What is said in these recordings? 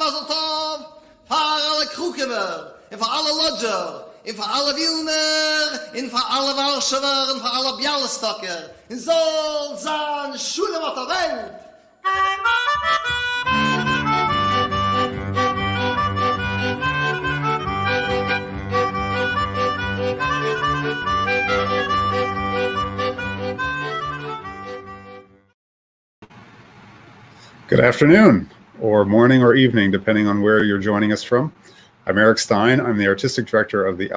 Mazel Tov für alle Krukener, und für alle Lodger, und für alle Wilner, und für alle Warschauer, und für alle Bialystoker. Und soll sein Schule mit der Welt. Good afternoon, or morning or evening, depending on where you're joining us from. I'm Eric Stein. I'm the artistic director of the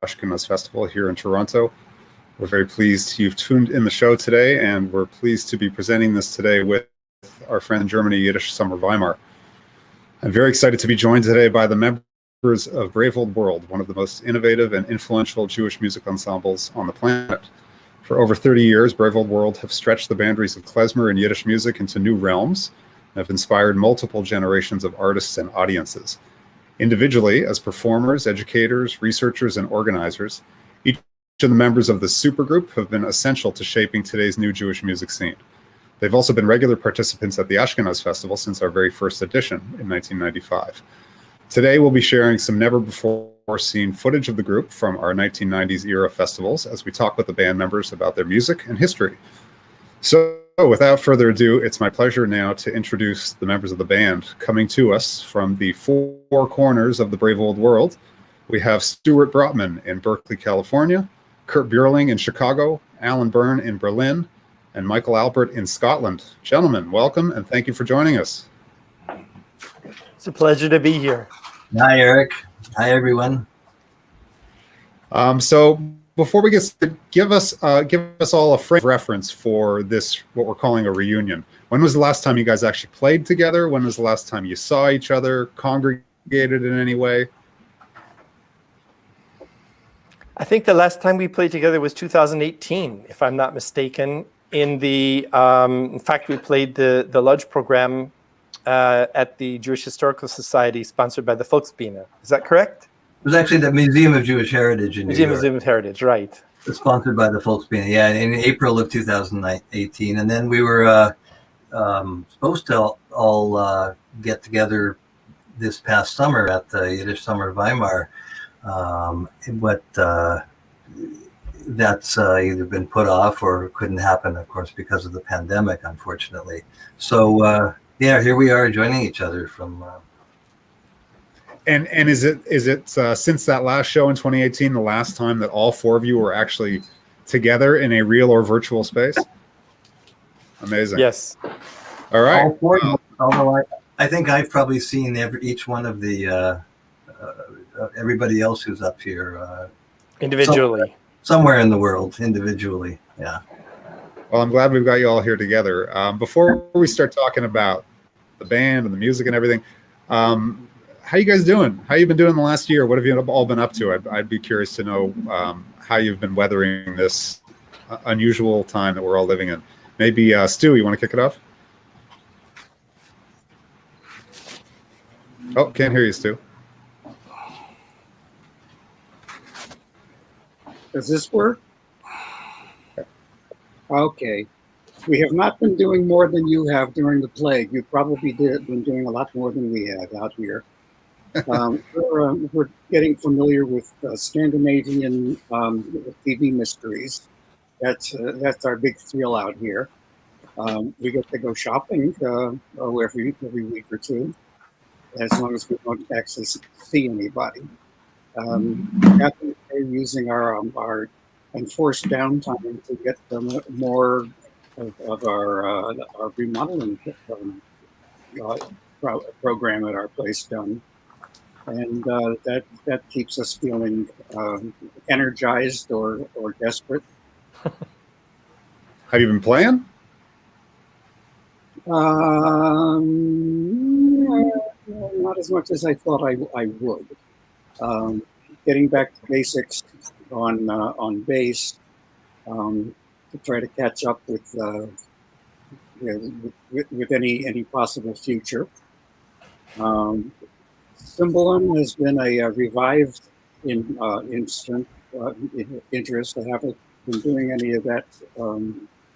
Ashkenaz Festival here in Toronto. We're very pleased you've tuned in the show today, and we're pleased to be presenting this today with our friend in Germany, Yiddish Summer Weimar. I'm very excited to be joined today by the members of Brave Old World, one of the most innovative and influential Jewish music ensembles on the planet. For over 30 years, Brave Old World have stretched the boundaries of klezmer and Yiddish music into new realms, have inspired multiple generations of artists and audiences. Individually, as performers, educators, researchers, and organizers, each of the members of the supergroup have been essential to shaping today's new Jewish music scene. They've also been regular participants at the Ashkenaz Festival since our very first edition in 1995. Today, we'll be sharing some never-before-seen footage of the group from our 1990s era festivals as we talk with the band members about their music and history. So, without further ado, it's my pleasure now to introduce the members of the band coming to us from the four corners of the Brave Old World. We have Stuart Brotman in Berkeley, California, Kurt Björling in Chicago, Alan Byrne in Berlin, and Michael Albert in Scotland. Gentlemen, welcome and thank you for joining us. It's a pleasure to be here. Hi, Eric. Hi, everyone. So before we get started, give us all a frame of reference for this, what we're calling a reunion. When was the last time you guys actually played together? When was the last time you saw each other, congregated in any way? I think the last time we played together was 2018, if I'm not mistaken. In fact, we played the Lodge program at the Jewish Historical Society, sponsored by the Volksbühne. Is that correct? It was actually the Museum of Jewish Heritage in New York. Museum of Heritage, right. Sponsored by the Volksbühne, yeah, in April of 2018. And then we were supposed to all get together this past summer at the Yiddish Summer Weimar. But that's either been put off or couldn't happen, of course, because of the pandemic, unfortunately. So, yeah, here we are joining each other from... And is it since that last show in 2018 the last time that all four of you were actually together in a real or virtual space? Amazing. Yes. All right. All four, although I think I've probably seen each one of the everybody else who's up here individually. Somewhere in the world, individually. Yeah. Well, I'm glad we've got you all here together. Before we start talking about the band and the music and everything, how you guys doing? How you been doing the last year? What have you all been up to? I'd be curious to know how you've been weathering this unusual time that we're all living in. Maybe Stu, you want to kick it off? Oh, can't hear you, Stu. Does this work? Okay. We have not been doing more than you have during the plague. You probably been doing a lot more than we have out here. We're getting familiar with Scandinavian TV mysteries. That's our big thrill out here. We get to go shopping every week or two, as long as we don't actually see anybody. We're using our enforced downtime to get more of our remodeling program at our place done. And that keeps us feeling energized or desperate. Have you been playing? Not as much as I thought I would. Getting back to basics on bass to try to catch up with any possible future. Cymbalum has been a revived interest. I haven't been doing any of that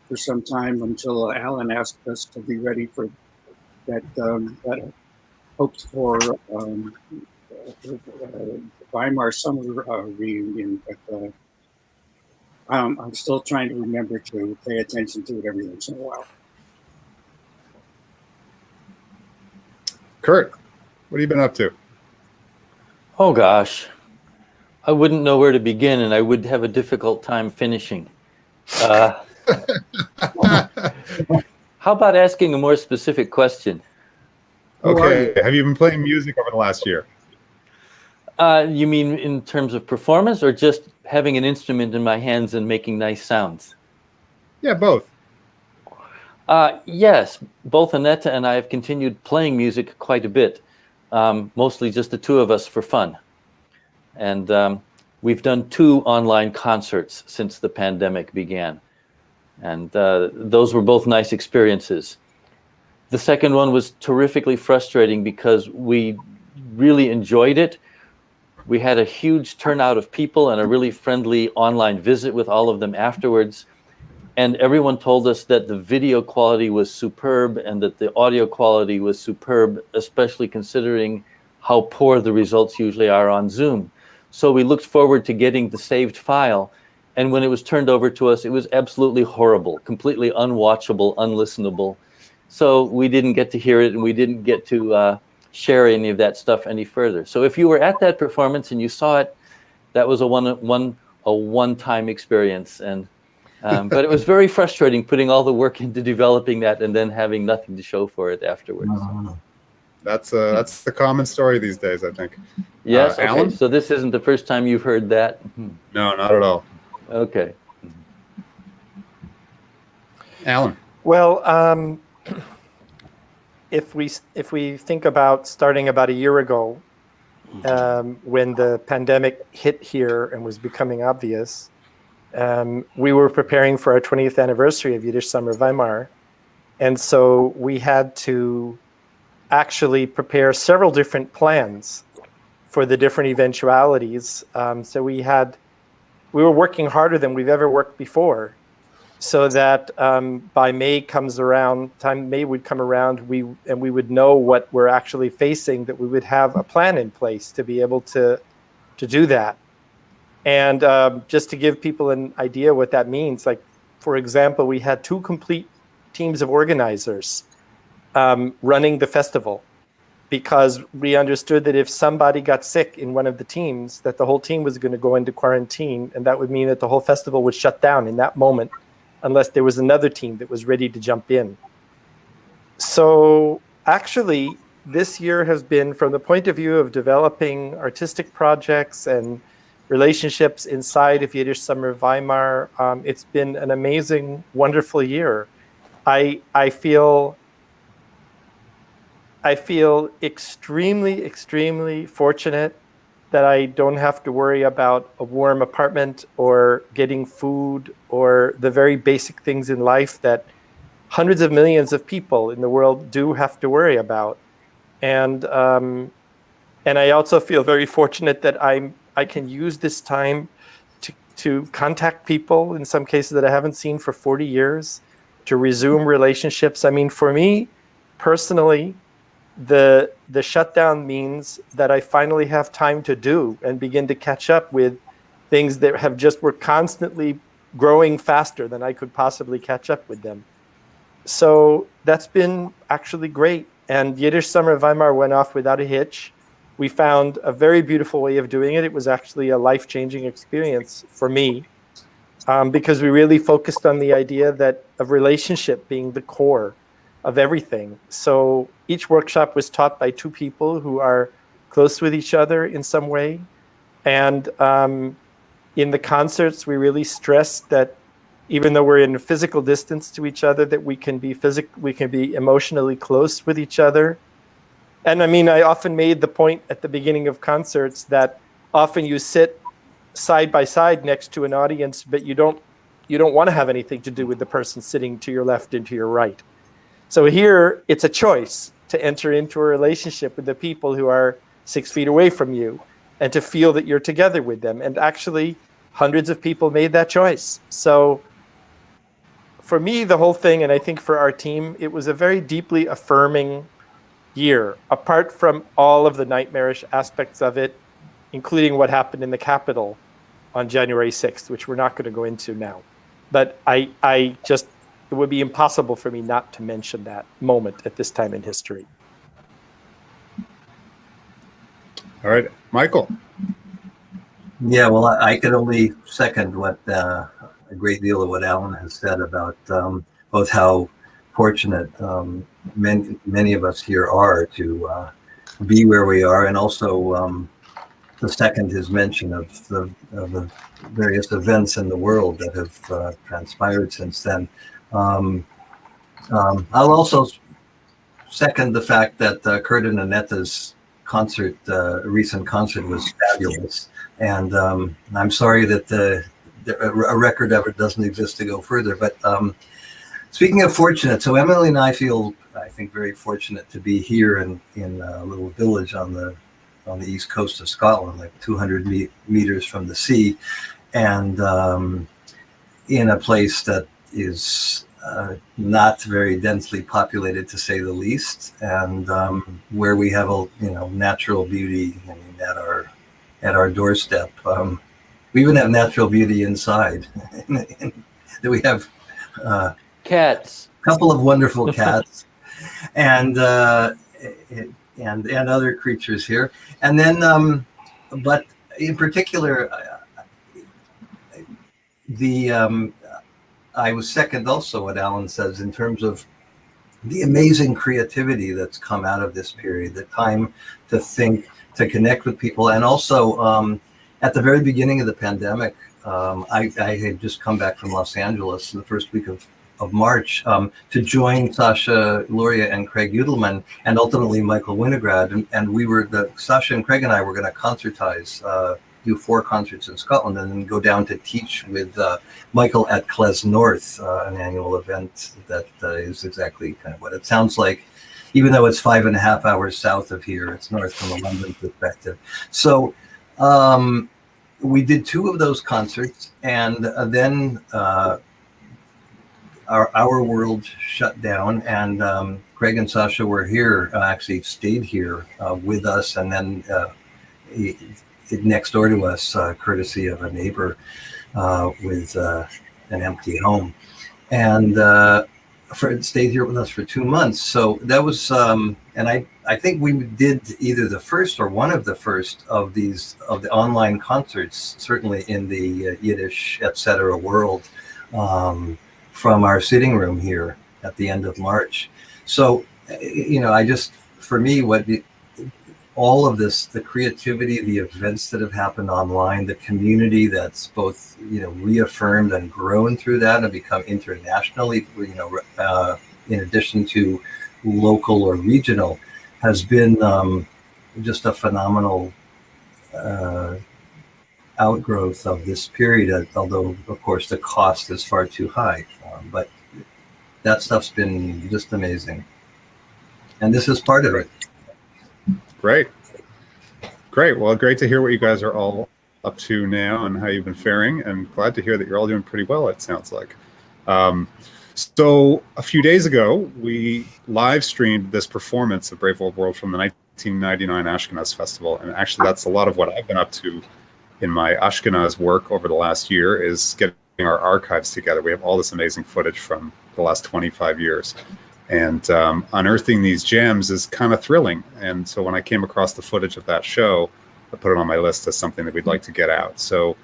for some time until Alan asked us to be ready for that hopes for Weimar summer reunion, but I'm still trying to remember to pay attention to it every once in a while. Kurt, what have you been up to? Oh gosh, I wouldn't know where to begin, and I would have a difficult time finishing. How about asking a more specific question? Okay, have you been playing music over the last year? You mean in terms of performance, or just having an instrument in my hands and making nice sounds? Yeah, both. Yes, both Annette and I have continued playing music quite a bit, mostly just the two of us for fun. And we've done 2 online concerts since the pandemic began. And those were both nice experiences. The second one was terrifically frustrating because we really enjoyed it. We had a huge turnout of people and a really friendly online visit with all of them afterwards. And everyone told us that the video quality was superb and that the audio quality was superb, especially considering how poor the results usually are on Zoom. So we looked forward to getting the saved file. And when it was turned over to us, it was absolutely horrible, completely unwatchable, unlistenable. So we didn't get to hear it, and we didn't get to share any of that stuff any further. So if you were at that performance and you saw it, that was a one-time experience. And but it was very frustrating putting all the work into developing that and then having nothing to show for it afterwards. That's the common story these days, I think. Yes, okay. Alan? So this isn't the first time you've heard that? No, not at all. Okay. Alan? Well, if we think about starting about a year ago, when the pandemic hit here and was becoming obvious, we were preparing for our 20th anniversary of Yiddish Summer Weimar. And so we had to actually prepare several different plans for the different eventualities. So we were working harder than we've ever worked before, so that by May would come around, we would know what we're actually facing, that we would have a plan in place to be able to do that. And just to give people an idea what that means, like, for example, we had 2 complete teams of organizers running the festival, because we understood that if somebody got sick in one of the teams, that the whole team was going to go into quarantine, and that would mean that the whole festival would shut down in that moment unless there was another team that was ready to jump in. So actually, this year has been, from the point of view of developing artistic projects and relationships inside of Yiddish Summer Weimar, it's been an amazing, wonderful year. I feel extremely, extremely fortunate that I don't have to worry about a warm apartment or getting food or the very basic things in life that hundreds of millions of people in the world do have to worry about. And I also feel very fortunate that I can use this time to contact people, in some cases that I haven't seen for 40 years, to resume relationships. I mean, for me personally, the shutdown means that I finally have time to do and begin to catch up with things that were constantly growing faster than I could possibly catch up with them. So that's been actually great. And Yiddish Summer Weimar went off without a hitch. We found a very beautiful way of doing it. It was actually a life-changing experience for me, because we really focused on the idea of relationship being the core of everything. So each workshop was taught by 2 people who are close with each other in some way. And in the concerts, we really stressed that even though we're in a physical distance to each other, that we can be emotionally close with each other. And I mean, I often made the point at the beginning of concerts that often you sit side by side next to an audience, but you don't want to have anything to do with the person sitting to your left and to your right. So here, it's a choice to enter into a relationship with the people who are 6 feet away from you and to feel that you're together with them. And actually, hundreds of people made that choice. So for me, the whole thing, and I think for our team, it was a very deeply affirming year, apart from all of the nightmarish aspects of it, including what happened in the Capitol on January 6th, which we're not going to go into now. But I just, it would be impossible for me not to mention that moment at this time in history. All right, Michael. Yeah, well, I could only second what a great deal of what Alan has said about both how fortunate many of us here are to be where we are, and also to second his mention of the various events in the world that have transpired since then. I'll also second the fact that Kurt and Annetta's concert, recent concert, was fabulous. And I'm sorry that a record of it doesn't exist to go further. But speaking of fortunate, so Emily and I feel, I think, very fortunate to be here in a little village on the east coast of Scotland, like 200 meters from the sea, and in a place that is not very densely populated, to say the least, and where we have a natural beauty, I mean, at our doorstep. We even have natural beauty inside. That we have cats, a couple of wonderful cats, and other creatures here. And then, but in particular, I was second also what Alan says in terms of the amazing creativity that's come out of this period, the time to think, to connect with people. And also at the very beginning of the pandemic, I had just come back from Los Angeles in the first week of March to join Sasha Luria and Craig Udelman, and ultimately Michael Winograd. And we were, Sasha and Craig and I were going to concertize, do 4 concerts in Scotland, and then go down to teach with Michael at klezmer, an annual event that is exactly kind of what it sounds like, even though it's 5.5 hours south of here. It's north from a London perspective. So we did 2 of those concerts, and then our world shut down, and Craig and Sasha were here, actually stayed here with us, and then next door to us, courtesy of a neighbor with an empty home, and stayed here with us for 2 months. So that was, and I think we did either the first or one of the first of the online concerts, certainly in the Yiddish, etc. world, from our sitting room here at the end of March. So, for me, all of this, the creativity, the events that have happened online, the community that's both, reaffirmed and grown through that and become internationally, in addition to local or regional, has been just a phenomenal outgrowth of this period, although, of course, the cost is far too high. But that stuff's been just amazing. And this is part of it. Great. Well, great to hear what you guys are all up to now and how you've been faring, and glad to hear that you're all doing pretty well, it sounds like. So a few days ago, we live streamed this performance of Brave Old World from the 1999 Ashkenaz Festival. And actually, that's a lot of what I've been up to in my Ashkenaz work over the last year, is getting our archives together. We have all this amazing footage from the last 25 years. And unearthing these gems is kind of thrilling. And so when I came across the footage of that show, I put it on my list as something that we'd like to get out. So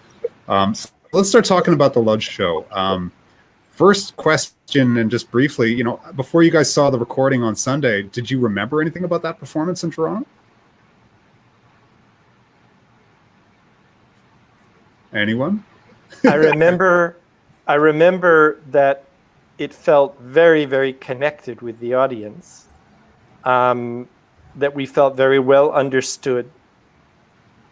let's start talking about the Lodge show. First question, and just briefly, before you guys saw the recording on Sunday, did you remember anything about that performance in Toronto? Anyone? I remember that it felt very, very connected with the audience, that we felt very well understood.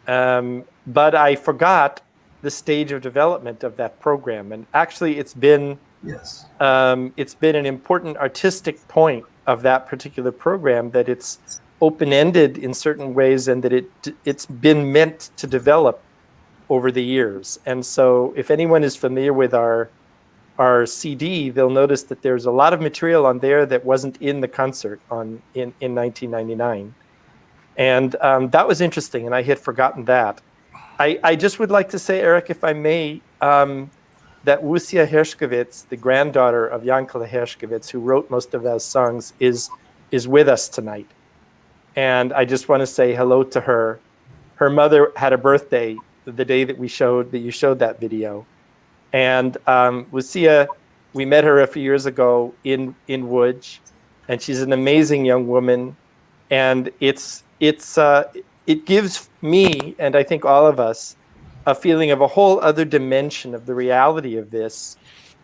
But I forgot the stage of development of that program. And actually, it's been an important artistic point of that particular program, that it's open-ended in certain ways, and that it's been meant to develop over the years. And so if anyone is familiar with our our CD, they'll notice that there's a lot of material on there that wasn't in the concert in 1999. And that was interesting, and I had forgotten that. I just would like to say, Eric, if I may, that Lucia Hershkovitz, the granddaughter of Yankele Hershkovitz, who wrote most of those songs, is with us tonight. And I just want to say hello to her. Her mother had a birthday the day that you showed that video. And Lucia, we met her a few years ago in Łódź, and she's an amazing young woman. And it gives me, and I think all of us, a feeling of a whole other dimension of the reality of this,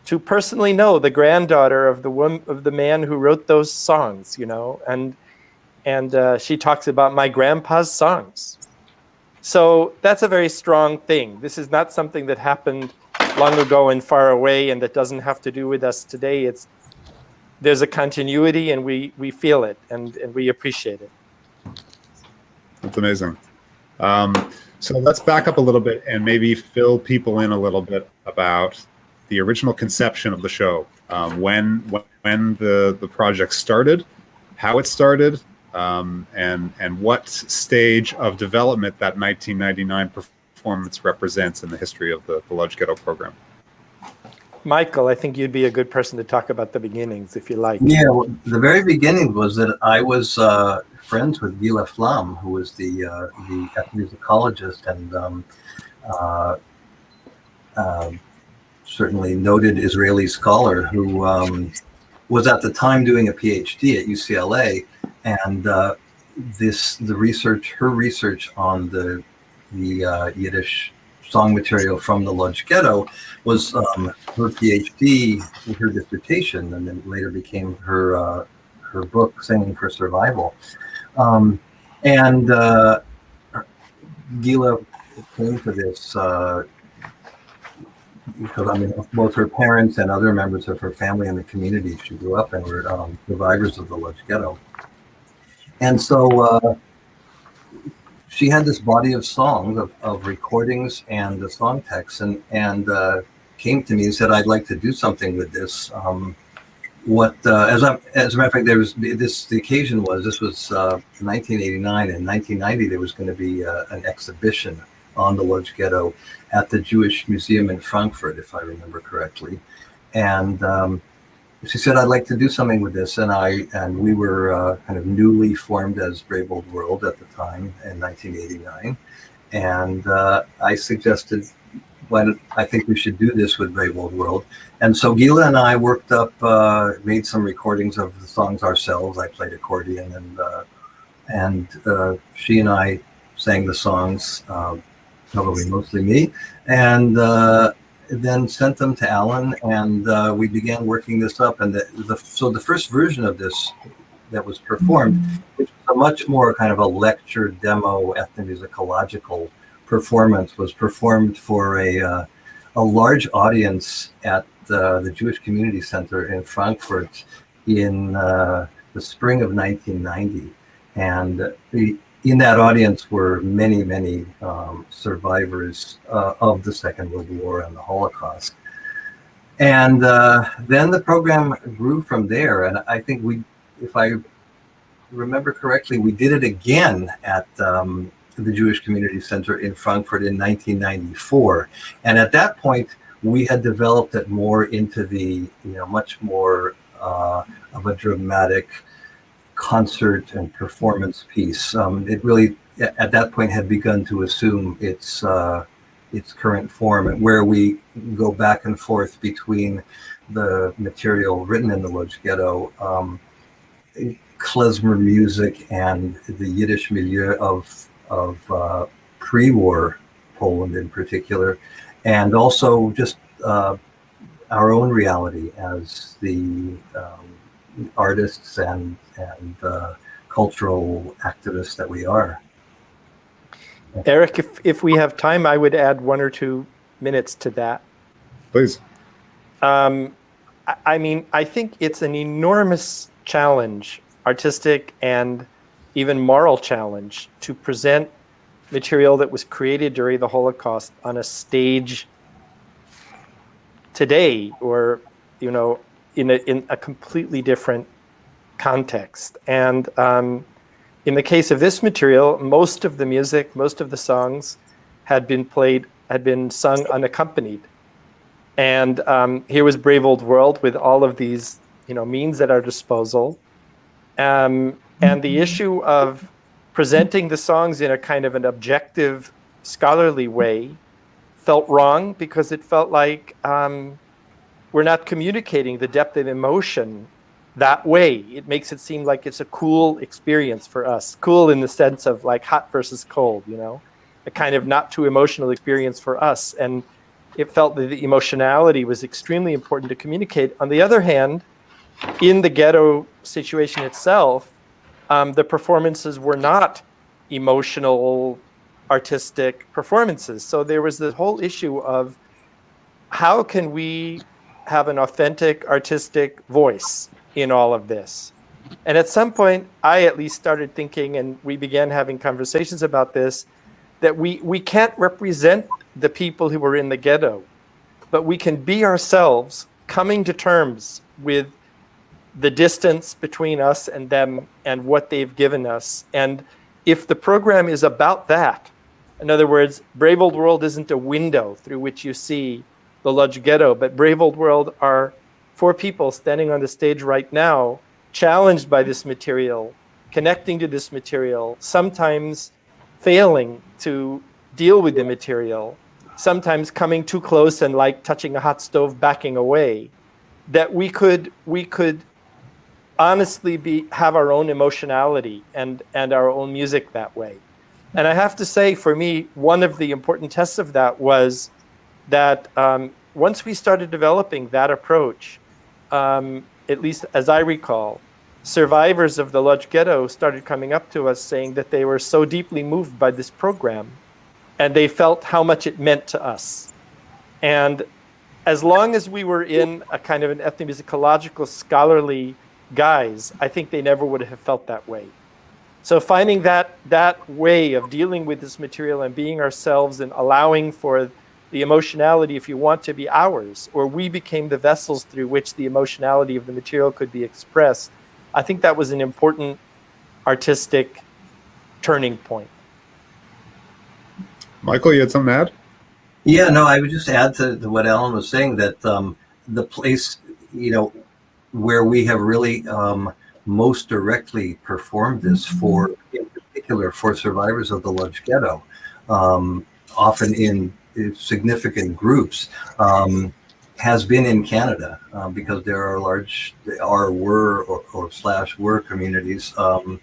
to personally know the granddaughter of the man who wrote those songs, you know, and she talks about my grandpa's songs. So that's a very strong thing. This is not something that happened long ago and far away, and that doesn't have to do with us today. There's a continuity, and we feel it, and we appreciate it. That's amazing. So let's back up a little bit and maybe fill people in a little bit about the original conception of the show, when the project started, how it started, and what stage of development that 1999 performance represents in the history of the Łódź Ghetto program. Michael, I think you'd be a good person to talk about the beginnings, if you like. Yeah, well, the very beginning was that I was friends with Gila Flam, who was the ethnomusicologist and certainly noted Israeli scholar who was at the time doing a PhD at UCLA, and her research on the Yiddish song material from the Łódź Ghetto was her PhD, her dissertation, and then later became her book, Singing for Survival. Gila came to this because, I mean, both her parents and other members of her family and the community she grew up in were survivors of the Łódź Ghetto. And so she had this body of songs, of recordings and the song texts, and came to me and said, I'd like to do something with this. As a matter of fact, the occasion was 1989. In 1990, there was going to be an exhibition on the Łódź Ghetto at the Jewish Museum in Frankfurt, if I remember correctly. And she said, I'd like to do something with this. And we were kind of newly formed as Brave Old World at the time in 1989. And I suggested, I think we should do this with Brave Old World. And so Gila and I worked up, made some recordings of the songs ourselves. I played accordion, and she and I sang the songs, probably mostly me, and then sent them to Alan, and we began working this up. And so the first version of this that was performed, which was a much more kind of a lecture demo ethnomusicological performance, was performed for a large audience at the Jewish Community Center in Frankfurt in the spring of 1990. And in that audience were many, many survivors of the Second World War and the Holocaust. And then the program grew from there. And I think if I remember correctly, we did it again at the Jewish Community Center in Frankfurt in 1994. And at that point, we had developed it more into the, much more of a dramatic concert and performance piece. It really, at that point, had begun to assume its current form, where we go back and forth between the material written in the Łódź Ghetto, klezmer music, and the Yiddish milieu of pre-war Poland in particular, and also just our own reality as the artists and cultural activists that we are. Eric, if we have time, I would add 1 or 2 minutes to that. Please. I mean, I think it's an enormous challenge, artistic and even moral challenge, to present material that was created during the Holocaust on a stage today, or in a completely different context. And in the case of this material, most of the music, most of the songs had been sung unaccompanied. And here was Brave Old World with all of these means at our disposal. And the issue of presenting the songs in a kind of an objective, scholarly way felt wrong, because it felt like we're not communicating the depth of emotion that way. It makes it seem like it's a cool experience for us. Cool in the sense of like hot versus cold, a kind of not too emotional experience for us. And it felt that the emotionality was extremely important to communicate. On the other hand, in the ghetto situation itself, the performances were not emotional, artistic performances. So there was the whole issue of how can we have an authentic artistic voice in all of this? And at some point, I at least started thinking, and we began having conversations about this, that we can't represent the people who were in the ghetto, but we can be ourselves, coming to terms with the distance between us and them and what they've given us. And if the program is about that, in other words, Brave Old World isn't a window through which you see the Lodz Ghetto, but Brave Old World are 4 people standing on the stage right now, challenged by this material, connecting to this material, sometimes failing to deal with the material, sometimes coming too close and like touching a hot stove, backing away, that we could honestly have our own emotionality and our own music that way. And I have to say, for me, one of the important tests of that was that once we started developing that approach, at least as I recall, survivors of the Lodz Ghetto started coming up to us saying that they were so deeply moved by this program, and they felt how much it meant to us. And as long as we were in a kind of an ethnomusicological, scholarly guise, I think they never would have felt that way. So finding that way of dealing with this material and being ourselves and allowing for the emotionality, if you want, to be ours, or we became the vessels through which the emotionality of the material could be expressed, I think that was an important artistic turning point. Michael, you had something to add? Yeah, no, I would just add to what Alan was saying, that the place, where we have really most directly performed this in particular for survivors of the Lodz Ghetto, often in significant groups, has been in Canada, because there are were communities of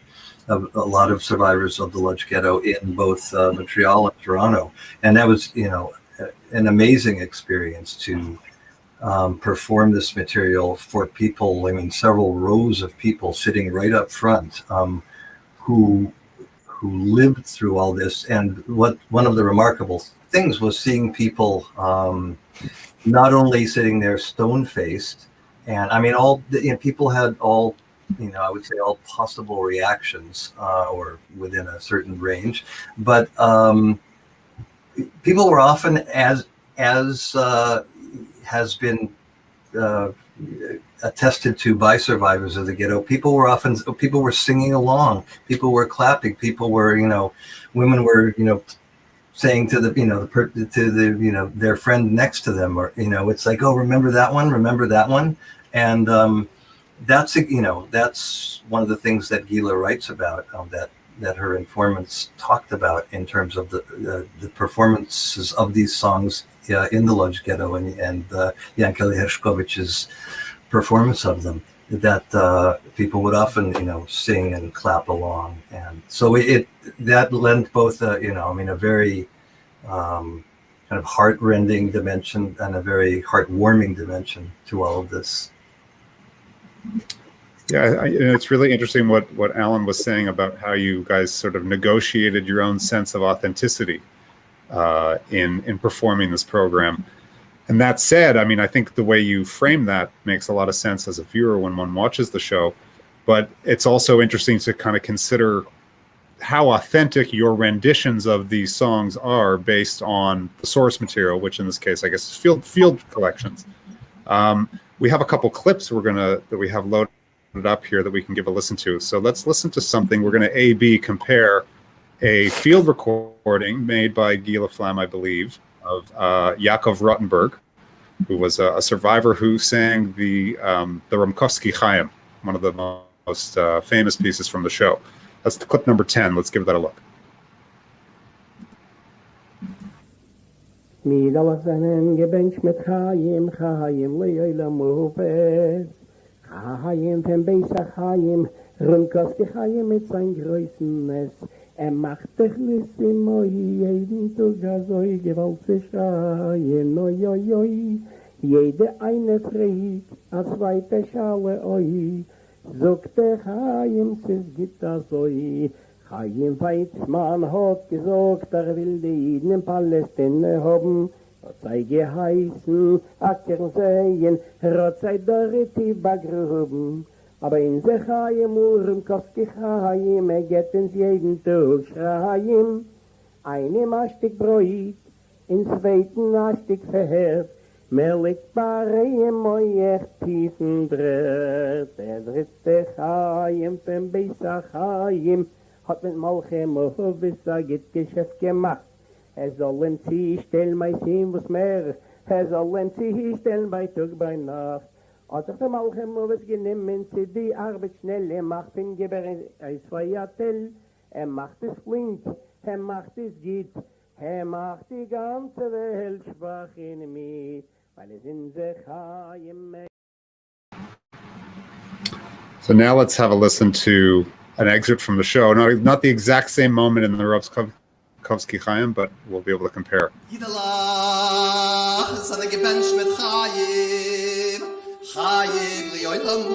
a lot of survivors of the Lodz Ghetto in both Montreal and Toronto, and that was an amazing experience to perform this material for people. I mean, several rows of people sitting right up front, who lived through all this. And one of the remarkable things was seeing people not only sitting there stone-faced, and I mean, people had all, I would say all possible reactions, or within a certain range, but people were often, as has been attested to by survivors of the ghetto, people were singing along, people were clapping, people were, women were, saying to their friend next to them, or, it's like, oh, remember that one. And that's one of the things that Gila writes about, that her informants talked about in terms of the performances of these songs in the Lodz Ghetto, and Yankele Hershkovich's performance of them, that people would often sing and clap along, and so that lent both a very kind of heart-rending dimension and a very heartwarming dimension to all of this. Yeah, it's really interesting what Alan was saying about how you guys sort of negotiated your own sense of authenticity in performing this program. And that said, I mean, I think the way you frame that makes a lot of sense as a viewer when one watches the show. But it's also interesting to kind of consider how authentic your renditions of these songs are based on the source material, which in this case, I guess, is field collections. We have a couple clips that we have loaded up here that we can give a listen to. So let's listen to something. We're going to A/B compare a field recording made by Gila Flam, I believe, of Yaakov Rottenberg, who was a survivor who sang the Rumkowski Chaim, one of the most famous pieces from the show. That's the clip number 10. Let's give that a look. Mit aller seinen Gebench mit Chaim, Chaim, Leolam Ufes. Chaim, von Beisach Chaim, Rumkowski Chaim mit sein größten Ness. Macht dich Lissimo, jeden Tag so gewaltig schreien, oi, oi, oi. Jede eine fragt, a zweite Schale, oi. Sogt der Chaim, es gibt das oi. Chaim Weizmann hat gesagt, will die Jiden in Palästina haben. Hat sei geheißen, Ackern sehen, hat sei dort die Bagruben. Aber in se Chaim, Rumkowski Chaim, geht uns jeden Tag schreien. Einem ein Stück Bräut, in zweiten ein Stück Verherd, mehr liegt Bareim, euch tiefen Brett. Der dritte Chaim, von Beisach Chaim, hat mit Malchem Hovissa Geschäft gemacht. Sollen sie stellen bei Sinn, was mehr. Sollen sie stellen bei Tag, bei Nacht. Als ich dem Malchem Hovis genommen, sie die Arbeit schnell, macht den Geber ein Zweiatel. Macht es flink, macht es gut, macht die ganze Welt schwach in mir, weil es in sich Chaim. So now let's have a listen to an excerpt from the show. No, not the exact same moment in the Rumkowski Chaim, but we'll be able to compare. Yidalach, seine Gebench mit Chaim, Chaim, Leolam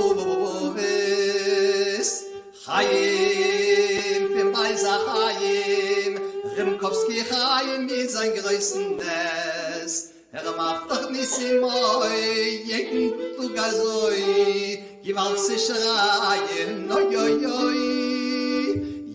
Ufes. Chaim, von Beisach Chaim, Rumkowski Chaim mit sein größten Ness. Macht doch Nissimoi, jeden Tag azoi, gewalt sich schreien, oi, oi, oi.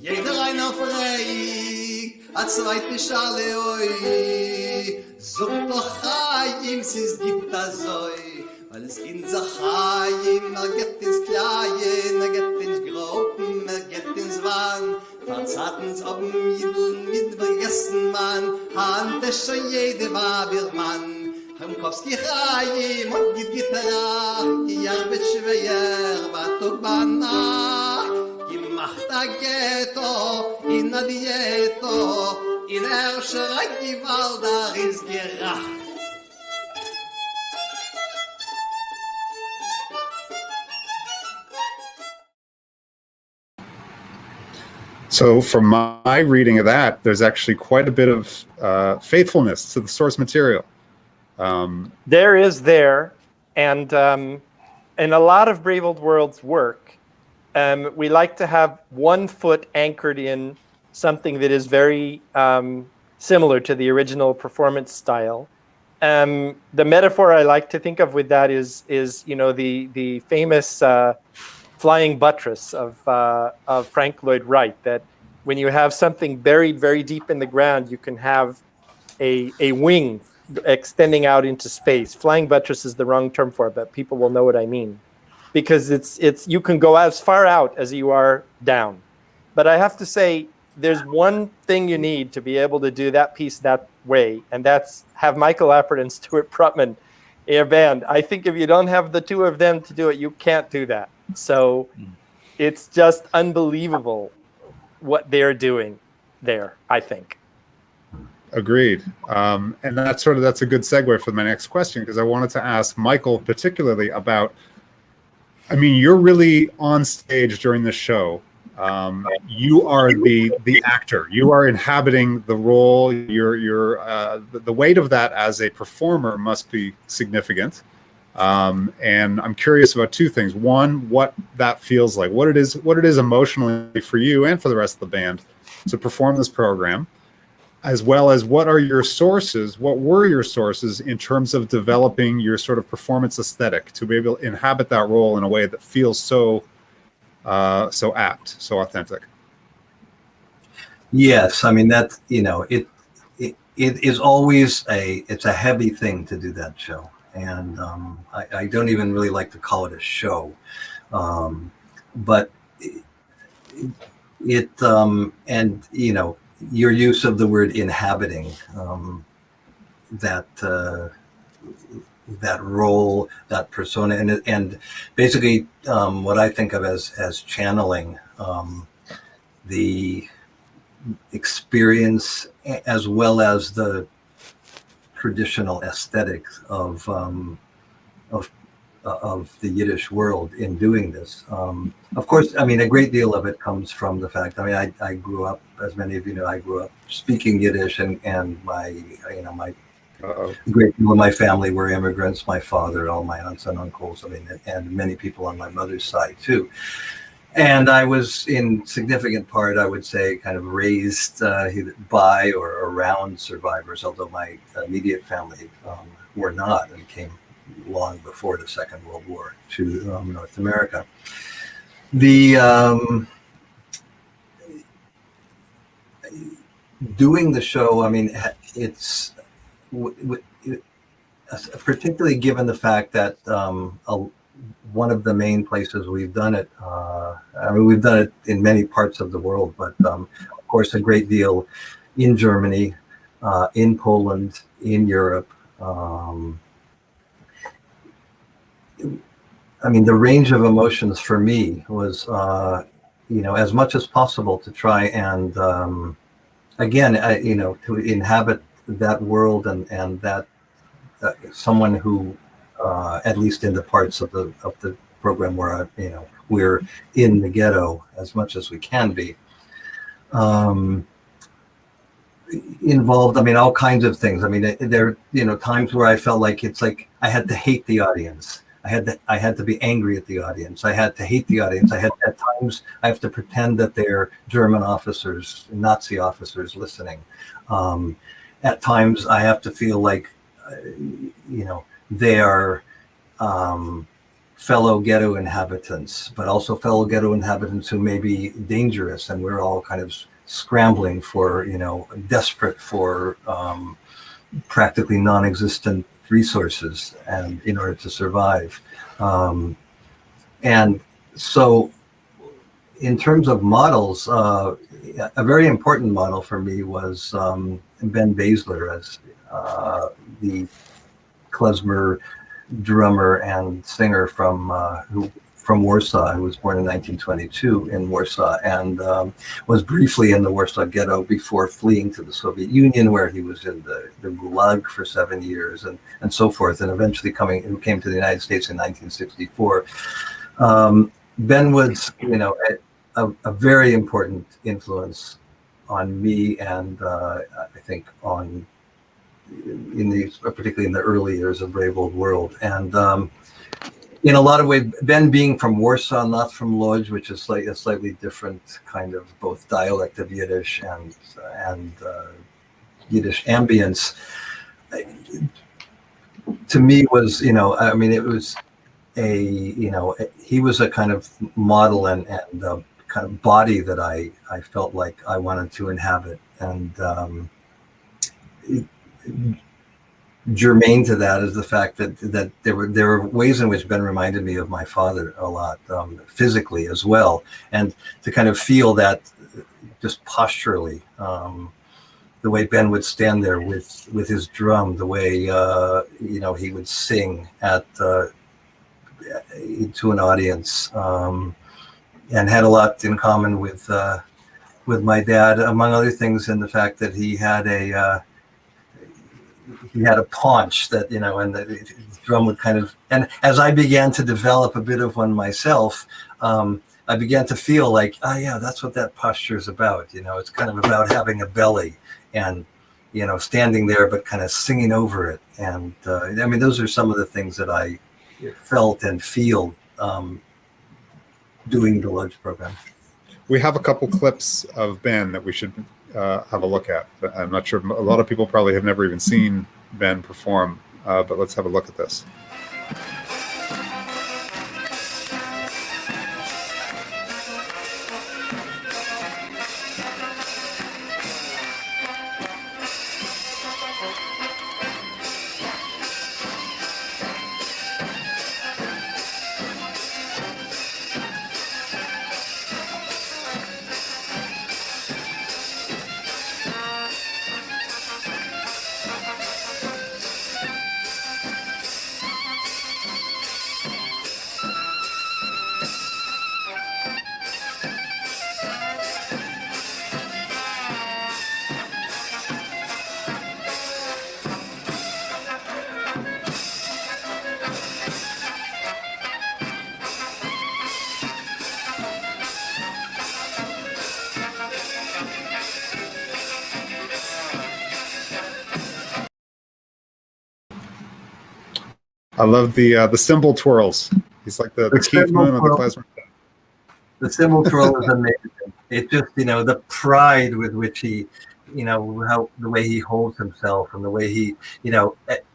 Jeder einer fragt, a zweite Schale, oi. Sucht doch Chaim, es gibt azoi, weil es in sich Chaim, geht ins Kleien, geht ins Gruppen, geht ins Wahn. Verzatens ob dem Jidl mit vergessen man, Hand es schon jede Wabirmann. Rumkowski Chaim und die Gitarre, die Arbeit schwer, Batok Banach. Gemacht a Ghetto, in a Dieto, in Schreit die Waldar ins Gerach. So from my reading of that, there's actually quite a bit of faithfulness to the source material. There is there, and in a lot of Brave Old World's work, we like to have one foot anchored in something that is very similar to the original performance style. The metaphor I like to think of with that is the famous flying buttress of Frank Lloyd Wright, that when you have something buried very deep in the ground, you can have a wing extending out into space. Flying buttress is the wrong term for it, but people will know what I mean, because it's you can go as far out as you are down. But I have to say, there's one thing you need to be able to do that piece that way, and that's have Michael Appert and Stuart Prutman in a band. I think if you don't have the two of them to do it, you can't do that. So it's just unbelievable what they're doing there, I think. Agreed. And that's a good segue for my next question, because I wanted to ask Michael particularly about, I mean, you're really on stage during the show. You are the actor. You are inhabiting the role. The weight of that as a performer must be significant. And I'm curious about two things. One, what that feels like, what it is emotionally for you and for the rest of the band to perform this program, as well as what were your sources in terms of developing your sort of performance aesthetic to be able to inhabit that role in a way that feels so apt, so authentic. Yes, I mean it is always it's a heavy thing to do that show. and I don't even really like to call it a show, but it and your use of the word inhabiting, that that role, that persona, and basically what I think of as channeling the experience as well as the traditional aesthetics of the Yiddish world in doing this. Of course, I mean, a great deal of it comes from the fact, I mean, I grew up, as many of you know, I grew up speaking Yiddish, and my great deal of my family were immigrants, my father, all my aunts and uncles, I mean, and many people on my mother's side too. And I was, in significant part, I would say, kind of raised by or around survivors, although my immediate family were not, and came long before the Second World War to North America. The doing the show, I mean, it's particularly given the fact that one of the main places we've done it, I mean, we've done it in many parts of the world, but of course, a great deal in Germany, in Poland, in Europe. I mean, the range of emotions for me was, as much as possible to try and, again, to inhabit that world and that someone who, at least in the parts of the program where we're in the ghetto as much as we can be, involved. I mean, all kinds of things. I mean, there times where I felt like it's like I had to hate the audience. I had to be angry at the audience. I had to hate the audience. At times I have to pretend that they're German officers, Nazi officers listening. At times I have to feel like, they are fellow ghetto inhabitants, but also fellow ghetto inhabitants who may be dangerous, and we're all kind of scrambling for, desperate for practically non-existent resources and in order to survive. And so in terms of models, a very important model for me was Ben Baisler as the klezmer drummer and singer from Warsaw, who was born in 1922 in Warsaw, and was briefly in the Warsaw Ghetto before fleeing to the Soviet Union, where he was in the Gulag for 7 years and so forth, and eventually came to the United States in 1964. Ben was, a very important influence on me, and I think particularly in the early years of Brave Old World. And in a lot of ways, Ben being from Warsaw, not from Lodz, which is a slightly different kind of both dialect of Yiddish and Yiddish ambience, to me was, I mean, it was he was a kind of model and kind of body that I felt like I wanted to inhabit. And germane to that is the fact that there were ways in which Ben reminded me of my father a lot, physically as well, and to kind of feel that just posturally, the way Ben would stand there with his drum, the way he would sing to an audience, and had a lot in common with my dad, among other things, in the fact that he had a paunch that, and the drum would kind of, and as I began to develop a bit of one myself, I began to feel like, oh yeah, that's what that posture is about. It's kind of about having a belly and, standing there, but kind of singing over it. And I mean, those are some of the things that I felt and feel doing the Lodz program. We have a couple clips of Ben that we should have a look at. I'm not sure. A lot of people probably have never even seen Ben perform, but let's have a look at this. I love the cymbal twirls. He's like the Keith Moon of the klezmer. The cymbal twirl is amazing. It just, the pride with which he, how the way he holds himself and the way he,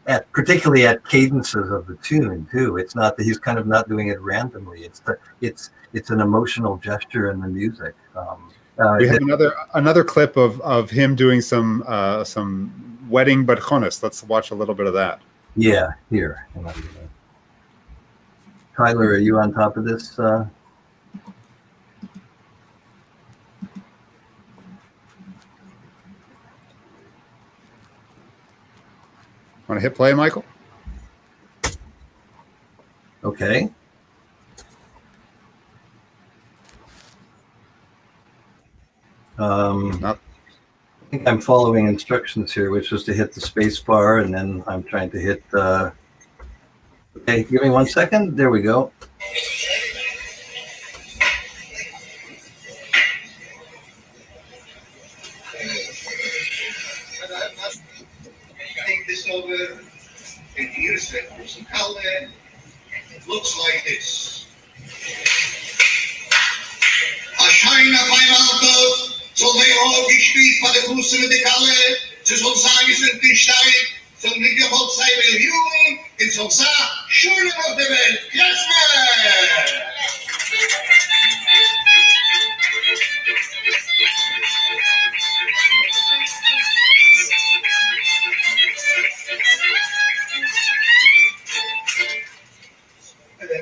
at particularly at cadences of the tune too. It's not that he's kind of not doing it randomly. It's an emotional gesture in the music. We have another clip of him doing some wedding badchonis. Let's watch a little bit of that. Yeah, here. Tyler, are you on top of this? Want to hit play, Michael? Okay. I think I'm following instructions here, which is to hit the space bar, and then I'm trying to hit okay, give me 1 second. There we go. Take this over, and here's the person. It looks like this. A shine of my mouth, so they all gespielt von der Fuße mit der Kalle, sie soll sagen, es wird nicht steig, so mit der Holzei will jung, in so sa, Schule auf der Welt, klezmer!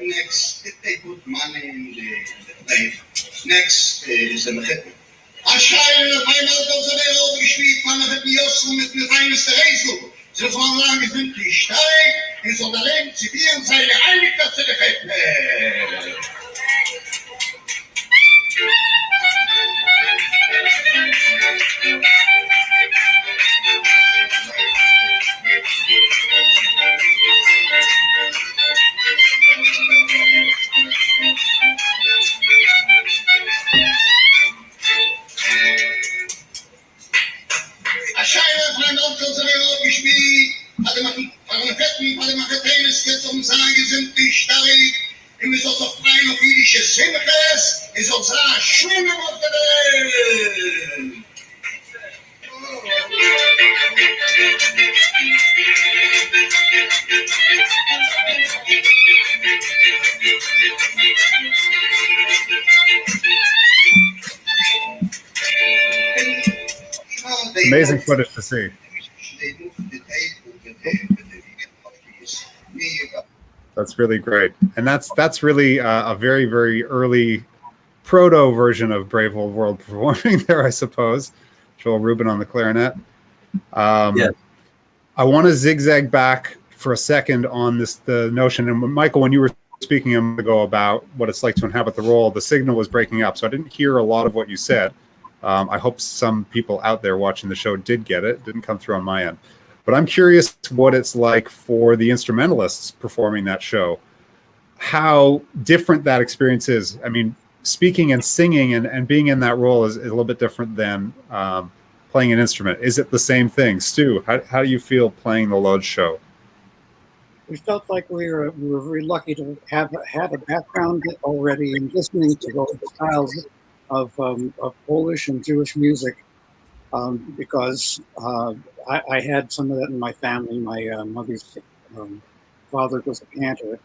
Next, they put money in the plate. Next is the Mechitna. A shine of my mouth, so they all gespielt von der Bios mit der feinste Reisel. So lang es wird nicht steig, in so der Leben zivil seine Einigkeit zu der Fette. A shine of my mouth, so they all gespielt, von der Fetten, von der Machetenes, jetzt sagen, sind nicht steig, und es ist auf freien auf jüdische Simches, es soll sagen, Schule auf der Welt. Amazing footage to see. That's really great, and that's really a very, very early proto version of Brave Old World performing there, I suppose. Joel Rubin on the clarinet. Yes. I want to zigzag back for a second on the notion, and Michael, when you were speaking a minute ago about what it's like to inhabit the role, the signal was breaking up, so I didn't hear a lot of what you said. I hope some people out there watching the show did get it. It didn't come through on my end. But I'm curious what it's like for the instrumentalists performing that show, how different that experience is. I mean, speaking and singing and being in that role is a little bit different than playing an instrument. Is it the same thing? Stu, how do you feel playing the Lodz show? We felt like we were very lucky to have a background already in listening to those styles of Polish and Jewish music, because I had some of that in my family. My mother's father was a cantor,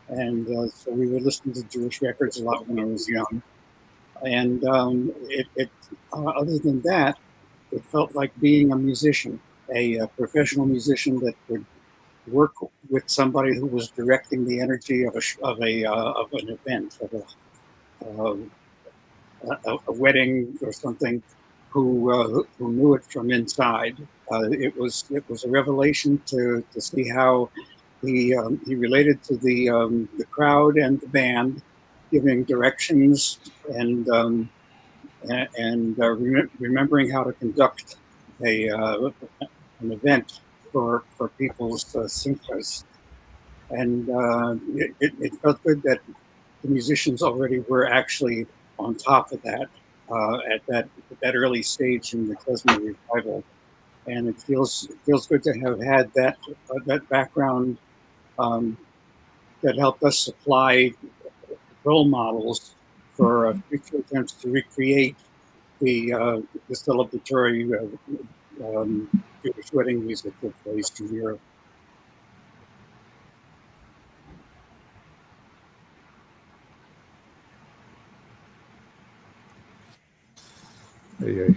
and so we would listen to Jewish records a lot when I was young. And other than that, it felt like being a musician, a professional musician that would work with somebody who was directing the energy of an event, of a wedding or something, who knew it from inside. It was a revelation to see how he related to the crowd and the band, giving directions and remembering how to conduct an event for people's simchas. And it felt good that the musicians already were actually on top of that at that early stage in the klezmer revival, and it feels good to have had that background that helped us supply role models for future attempts to recreate the celebratory Jewish wedding music that plays in Europe. Hey.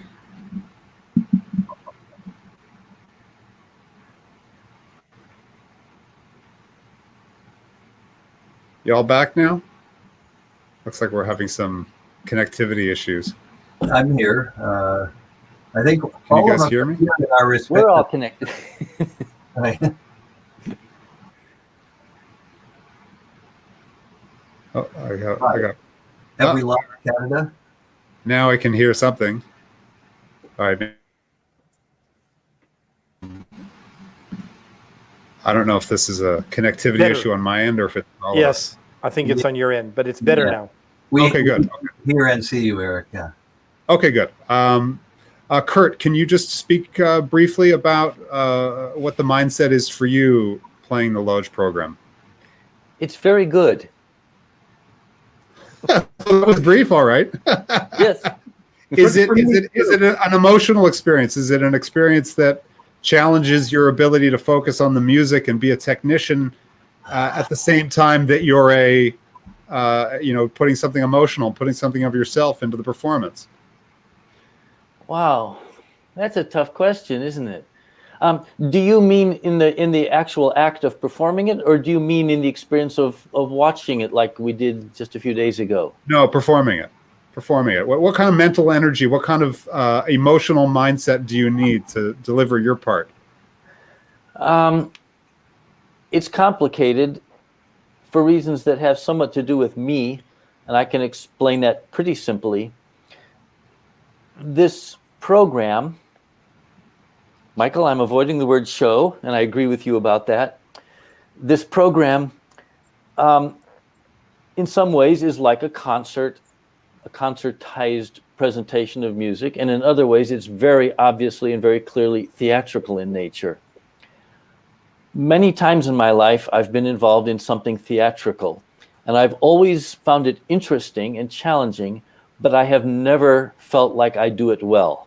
Y'all back now? Looks like we're having some connectivity issues. I'm here. I think Can all you of guys us hear me? are here in our respective- We're all connected. Oh, I got. Have we lost Canada? Now I can hear something. All right. I don't know if this is a connectivity Better. issue on my end or if it's all of us. Yes, I think it's on your end, but it's better Yeah. now. Okay, good. We hear and see you, Eric. Yeah. Okay, good. Kurt, can you just speak briefly about what the mindset is for you playing the Lodge program? It's very good. That was brief, all right. Yes. Is it an emotional experience? Is it an experience that challenges your ability to focus on the music and be a technician at the same time that you're putting something emotional, putting something of yourself into the performance? Wow, that's a tough question, isn't it? Do you mean in the actual act of performing it, or do you mean in the experience of watching it like we did just a few days ago? No, performing it. What kind of mental energy, what kind of emotional mindset do you need to deliver your part? It's complicated for reasons that have somewhat to do with me, and I can explain that pretty simply. This program, Michael, I'm avoiding the word show, and I agree with you about that. This program, in some ways, is like a concertized presentation of music, and in other ways, it's very obviously and very clearly theatrical in nature. Many times in my life, I've been involved in something theatrical, and I've always found it interesting and challenging, but I have never felt like I do it well.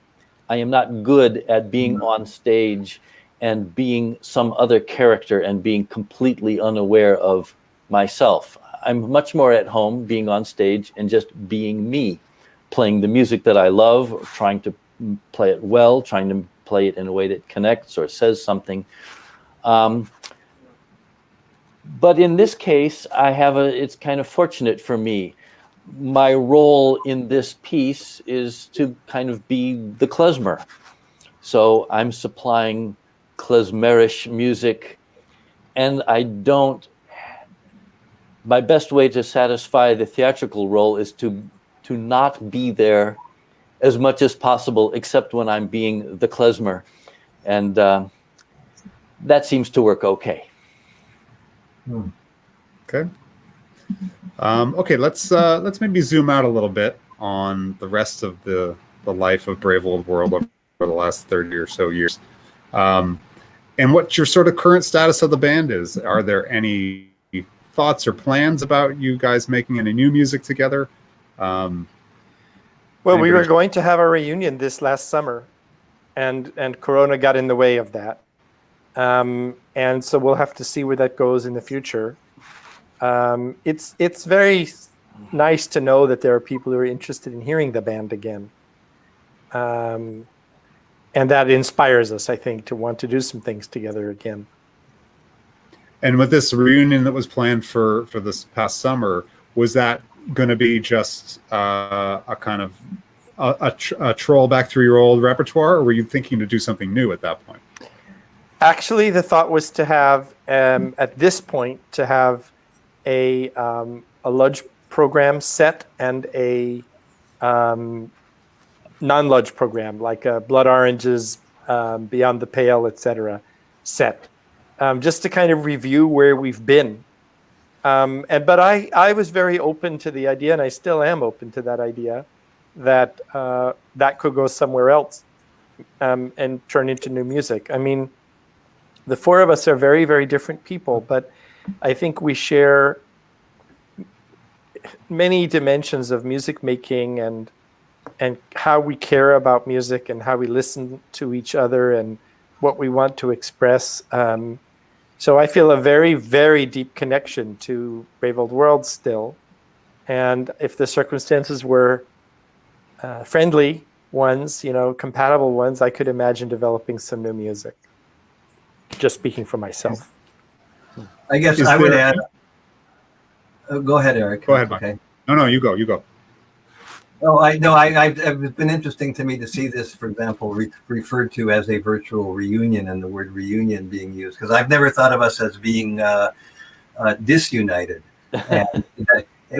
I am not good at being on stage and being some other character and being completely unaware of myself. I'm much more at home being on stage and just being me, playing the music that I love, or trying to play it well, trying to play it in a way that connects or says something. But in this case, it's kind of fortunate for me. My role in this piece is to kind of be the klezmer. So I'm supplying klezmerish music, and my best way to satisfy the theatrical role is to not be there as much as possible, except when I'm being the klezmer. And that seems to work okay. Okay. Okay, let's maybe zoom out a little bit on the rest of the life of Brave Old World over the last 30 or so years. And what your sort of current status of the band is. Are there any thoughts or plans about you guys making any new music together? Well, we were going to have a reunion this last summer, and Corona got in the way of that. And so we'll have to see where that goes in the future. It's very nice to know that there are people who are interested in hearing the band again. And that inspires us, I think, to want to do some things together again. And with this reunion that was planned for this past summer, was that going to be just a kind of a troll back through your old repertoire, or were you thinking to do something new at that point? Actually, the thought was to have, at this point, to have a Ludge program set and a non-Ludge program, like Blood Oranges, Beyond the Pale, etc., set, just to kind of review where we've been. But I was very open to the idea, and I still am open to that idea, that that could go somewhere else and turn into new music. I mean, the four of us are very, very different people, but I think we share many dimensions of music making and how we care about music and how we listen to each other and what we want to express. So I feel a very, very deep connection to Brave Old World still. And if the circumstances were friendly ones, compatible ones, I could imagine developing some new music. Just speaking for myself. I guess I would add. Go ahead, Eric. Go ahead, Mike. Okay. No, you go. You go. Oh, I know. It's been interesting to me to see this, for example, referred to as a virtual reunion, and the word reunion being used, because I've never thought of us as being disunited. And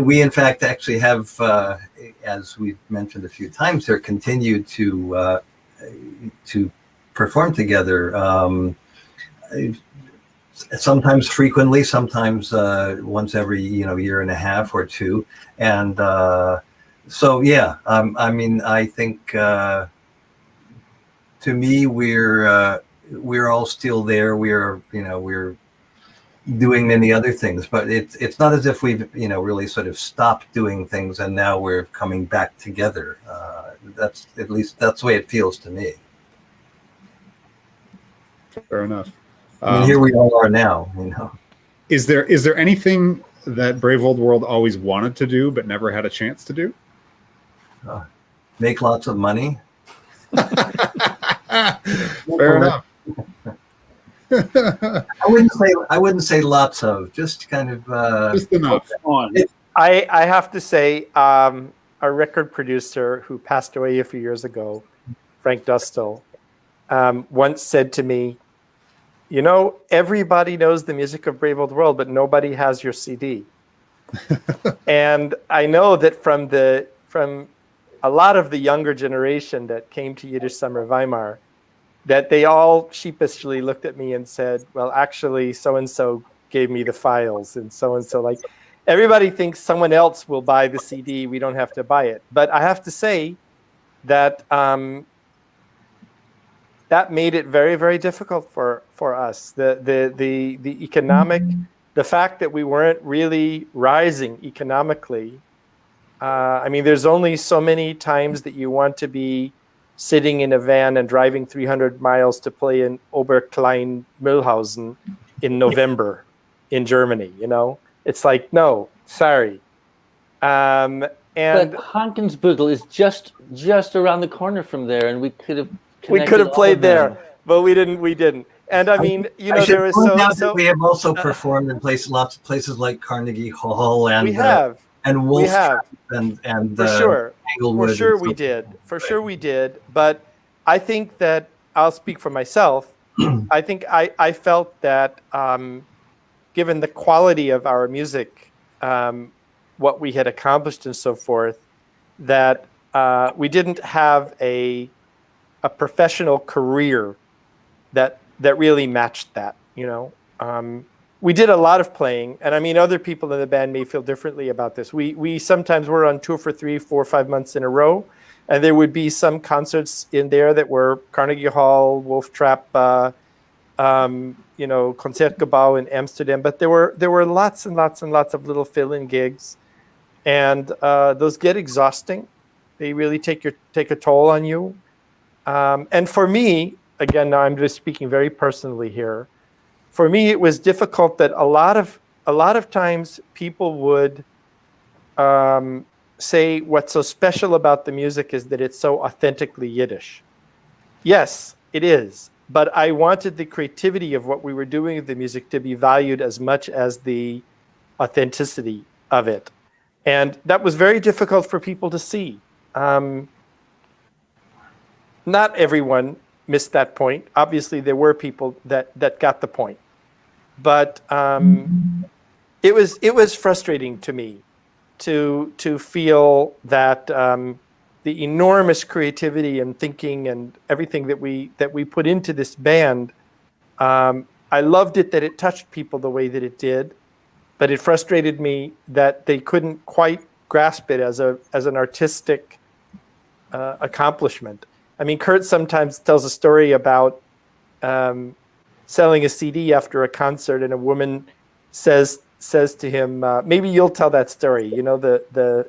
we, in fact, actually have, as we've mentioned a few times here, continued to perform together. Sometimes frequently, sometimes once every year and a half or two, and so yeah. I mean, I think to me we're all still there. We're doing many other things, but it's not as if we've really sort of stopped doing things and now we're coming back together. That's the way it feels to me. Fair enough. I mean, here we all are now. Is there anything that Brave Old World always wanted to do but never had a chance to do? Make lots of money. Fair enough. I wouldn't say lots of, just kind of just enough. I have to say, our record producer who passed away a few years ago, Frank Dustel, once said to me, everybody knows the music of Brave Old World, but nobody has your CD. And I know that from a lot of the younger generation that came to Yiddish Summer Weimar, that they all sheepishly looked at me and said, well, actually, so-and-so gave me the files, and so-and-so. Like, everybody thinks someone else will buy the CD. We don't have to buy it. But I have to say that that made it very, very difficult for us. The economic, the fact that we weren't really rising economically. I mean, there's only so many times that you want to be sitting in a van and driving 300 miles to play in Oberklein Mühlhausen in November in Germany. It's like, no, sorry. And but Hankensbüttel is just around the corner from there, and we could have played there, but we didn't. And I mean, there is so we have also performed in lots of places like Carnegie Hall, and we have. And Wolf, we have. and for sure. Englewood. For sure we did. For sure we did. But I think that I'll speak for myself. I think I felt that given the quality of our music, what we had accomplished and so forth, that we didn't have a professional career that really matched that. We did a lot of playing, and I mean, other people in the band may feel differently about this. We sometimes were on tour for 3, 4, 5 months in a row, and there would be some concerts in there that were Carnegie Hall, Wolf Trap, Concertgebouw in Amsterdam. But there were lots and lots and lots of little fill-in gigs, and those get exhausting. They really take a toll on you. And for me, again, now I'm just speaking very personally here. For me, it was difficult that a lot of times people would say what's so special about the music is that it's so authentically Yiddish. Yes, it is. But I wanted the creativity of what we were doing with the music to be valued as much as the authenticity of it. And that was very difficult for people to see. Not everyone missed that point. Obviously, there were people that got the point. But it was frustrating to me to feel that the enormous creativity and thinking and everything that we put into this band, I loved it that it touched people the way that it did, but it frustrated me that they couldn't quite grasp it as an artistic accomplishment. I mean, Kurt sometimes tells a story about selling a CD after a concert, and a woman says to him, maybe you'll tell that story. You know, the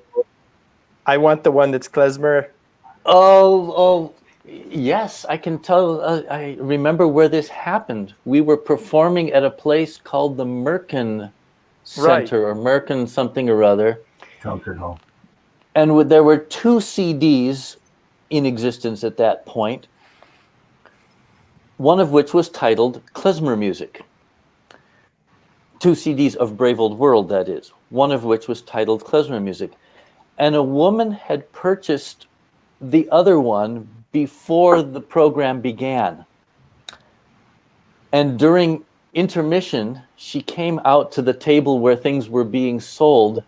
I want the one that's klezmer. Oh, yes, I can tell. I remember where this happened. We were performing at a place called the Merkin Center, or Merkin something or other. Concert hall. And there were 2 CDs in existence at that point, one of which was titled Klezmer Music. 2 CDs of Brave Old World, that is, one of which was titled Klezmer Music. And a woman had purchased the other one before the program began. And during intermission, she came out to the table where things were being sold,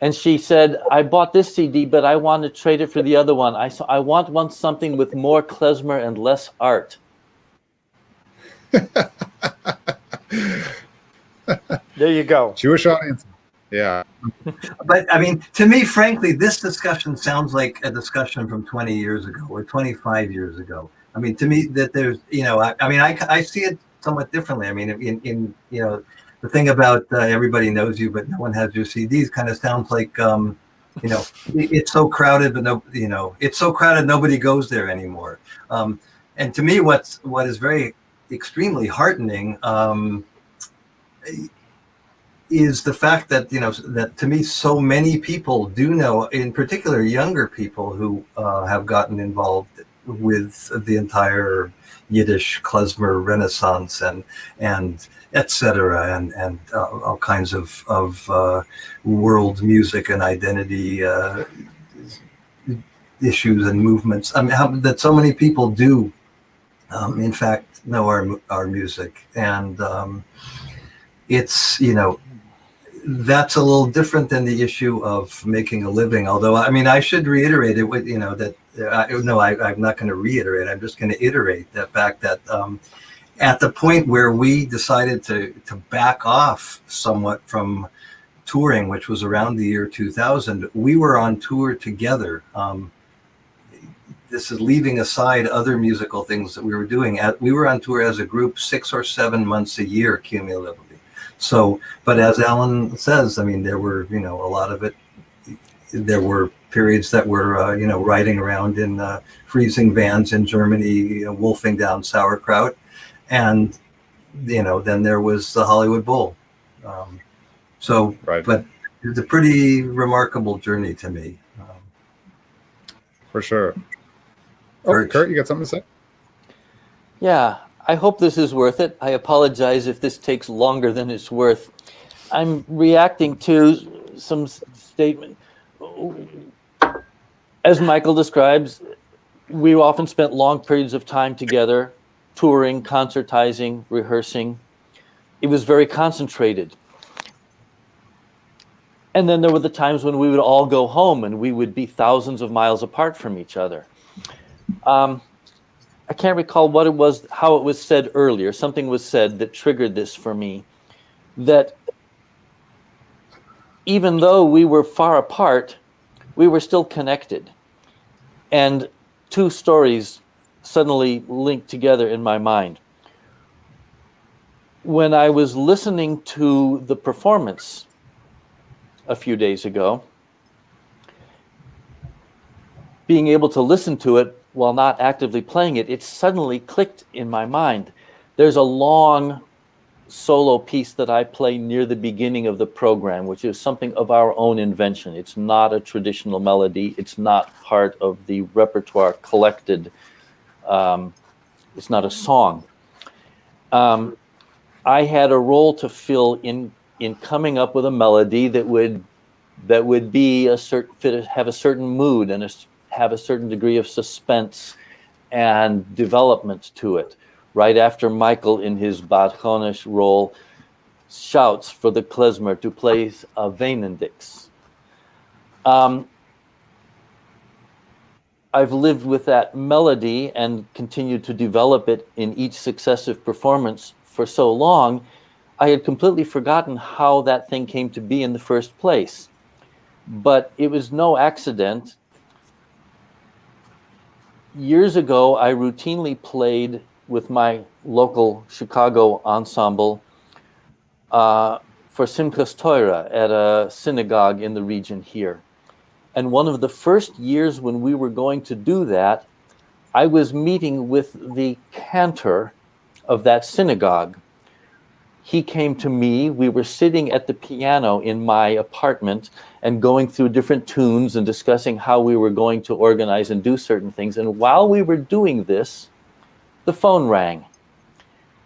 and she said, I bought this CD, but I want to trade it for the other one. I want something with more klezmer and less art. There you go. Jewish audience. Yeah. But I mean, to me, frankly, this discussion sounds like a discussion from 20 years ago or 25 years ago. I mean, to me, that there's, I see it somewhat differently. I mean, in the thing about everybody knows you, but no one has your CDs kind of sounds like, it's so crowded, but it's so crowded, nobody goes there anymore. And to me, what is very extremely heartening, is the fact that, that to me, so many people do know, in particular, younger people who have gotten involved with the entire Yiddish klezmer renaissance and et cetera, and all kinds of world music and identity issues and movements. I mean, that so many people do, in fact, know our music. And it's, that's a little different than the issue of making a living. Although, I mean, I should reiterate it with, that, I'm not going to reiterate. I'm just going to iterate the fact that at the point where we decided to back off somewhat from touring, which was around the year 2000, we were on tour together. This is leaving aside other musical things that we were doing. We were on tour as a group 6 or 7 months a year cumulatively. So, but as Alan says, I mean, there were, a lot of it, there were periods that were, riding around in freezing vans in Germany, wolfing down sauerkraut. And, then there was the Hollywood Bowl. Right. But it's a pretty remarkable journey to me. For sure. Oh, Kurt, you got something to say? Yeah, I hope this is worth it. I apologize if this takes longer than it's worth. I'm reacting to some statement. As Michael describes, we often spent long periods of time together, touring, concertizing, rehearsing. It was very concentrated. And then there were the times when we would all go home and we would be thousands of miles apart from each other. I can't recall what it was, how it was said earlier. Something was said that triggered this for me, that even though we were far apart, we were still connected. And 2 stories suddenly linked together in my mind. When I was listening to the performance a few days ago, being able to listen to it while not actively playing it, it suddenly clicked in my mind. There's a long solo piece that I play near the beginning of the program, which is something of our own invention. It's not a traditional melody. It's not part of the repertoire collected. It's not a song. I had a role to fill in coming up with a melody that would be have a certain mood and have a certain degree of suspense and development to it. Right after Michael, in his Bad Chonish role, shouts for the klezmer to play a Weinendix. I've lived with that melody and continued to develop it in each successive performance for so long, I had completely forgotten how that thing came to be in the first place. But it was no accident. Years ago, I routinely played with my local Chicago ensemble for Simchas Torah at a synagogue in the region here. And one of the first years when we were going to do that, I was meeting with the cantor of that synagogue. He came to me. We were sitting at the piano in my apartment and going through different tunes and discussing how we were going to organize and do certain things. And while we were doing this, the phone rang.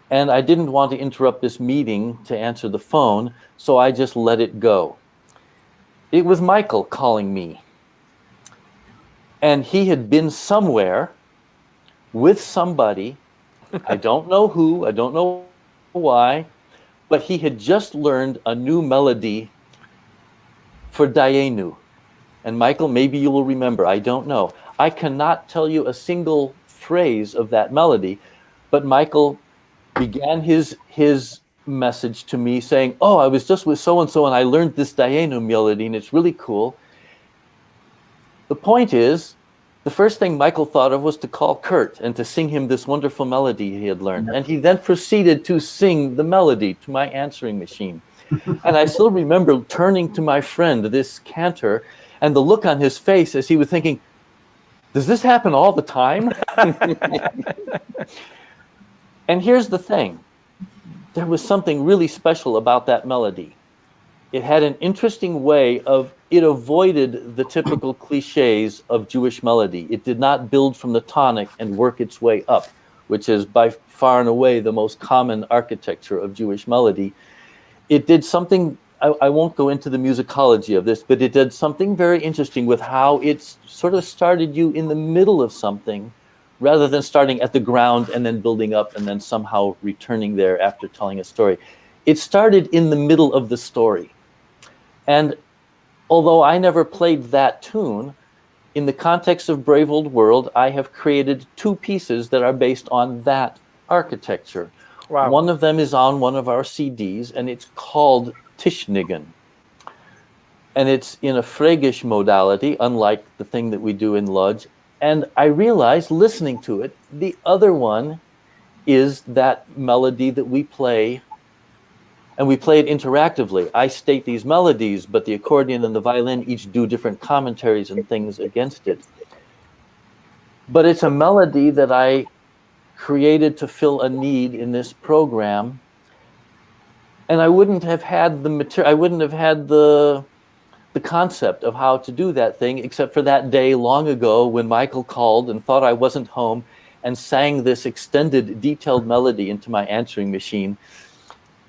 And I didn't want to interrupt this meeting to answer the phone, so I just let it go. It was Michael calling me. And he had been somewhere with somebody. I don't know who, I don't know why, but he had just learned a new melody for Dayenu. And Michael, maybe you will remember, I don't know. I cannot tell you a single phrase of that melody, but Michael began his message to me saying, oh, I was just with so-and-so and I learned this Dayenu melody and it's really cool. The point is, the first thing Michael thought of was to call Kurt and to sing him this wonderful melody he had learned. And he then proceeded to sing the melody to my answering machine. And I still remember turning to my friend, this cantor, and the look on his face as he was thinking, does this happen all the time? And here's the thing. There was something really special about that melody. It had an interesting way of, it avoided the typical cliches of Jewish melody. It did not build from the tonic and work its way up, which is by far and away the most common architecture of Jewish melody. It did something, I won't go into the musicology of this, but it did something very interesting with how it sort of started you in the middle of something rather than starting at the ground and then building up and then somehow returning there after telling a story. It started in the middle of the story. And although I never played that tune, in the context of Brave Old World, I have created two pieces that are based on that architecture. Wow. One of them is on one of our CDs, and it's called Tischnigen. And it's in a Phrygish modality, unlike the thing that we do in Lodz. And I realized, listening to it, the other one is that melody that we play, and we play it interactively. I state these melodies, but the accordion and the violin each do different commentaries and things against it. But it's a melody that I created to fill a need in this program. And I wouldn't have had the material, I wouldn't have had the concept of how to do that thing, except for that day long ago when Michael called and thought I wasn't home and sang this extended, detailed melody into my answering machine.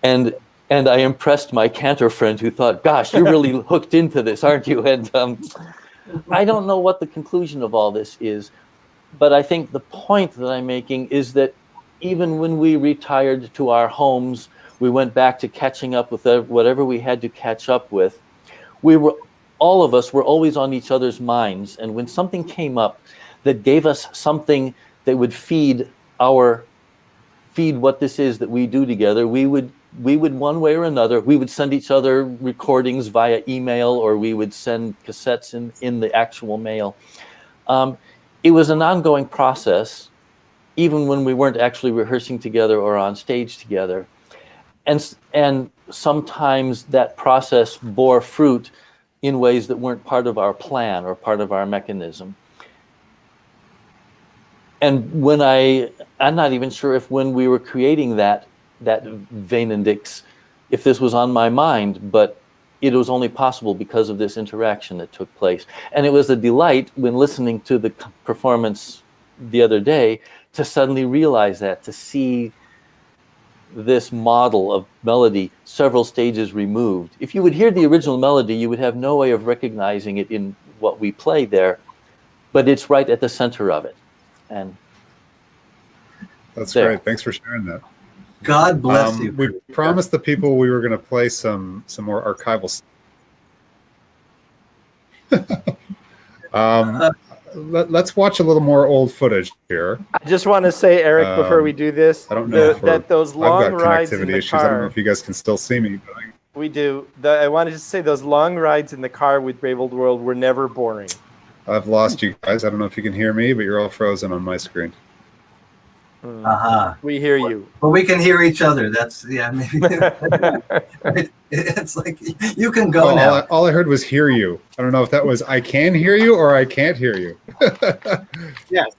And I impressed my cantor friend who thought, gosh, you're really hooked into this, aren't you? And I don't know what the conclusion of all this is, but I think the point that I'm making is that even when we retired to our homes, we went back to catching up with whatever we had to catch up with. All of us were always on each other's minds. And when something came up that gave us something that would feed what this is that we do together, we would one way or another, we would send each other recordings via email, or we would send cassettes in the actual mail. It was an ongoing process, even when we weren't actually rehearsing together or on stage together. And sometimes that process bore fruit in ways that weren't part of our plan or part of our mechanism. And when I'm not even sure if when we were creating that Venendix, if this was on my mind, but it was only possible because of this interaction that took place. And it was a delight when listening to the performance the other day to suddenly realize that, to see this model of melody several stages removed. If you would hear the original melody, you would have no way of recognizing it in what we play there, but it's right at the center of it. And that's great. Thanks for sharing that. God bless you. We promised the people we were going to play some more archival let's watch a little more old footage here. I just want to say, Eric, before we do this, I don't know that those long rides in the issues. car. I don't know if you guys can still see me. But we do. I wanted to say those long rides in the car with Brave Old World were never boring. I've lost you guys. I don't know if you can hear me, but you're all frozen on my screen. We hear you. But we can hear each other. That's maybe it's like you can go now. All I heard was "hear you." I don't know if that was "I can hear you" or "I can't hear you." Yes.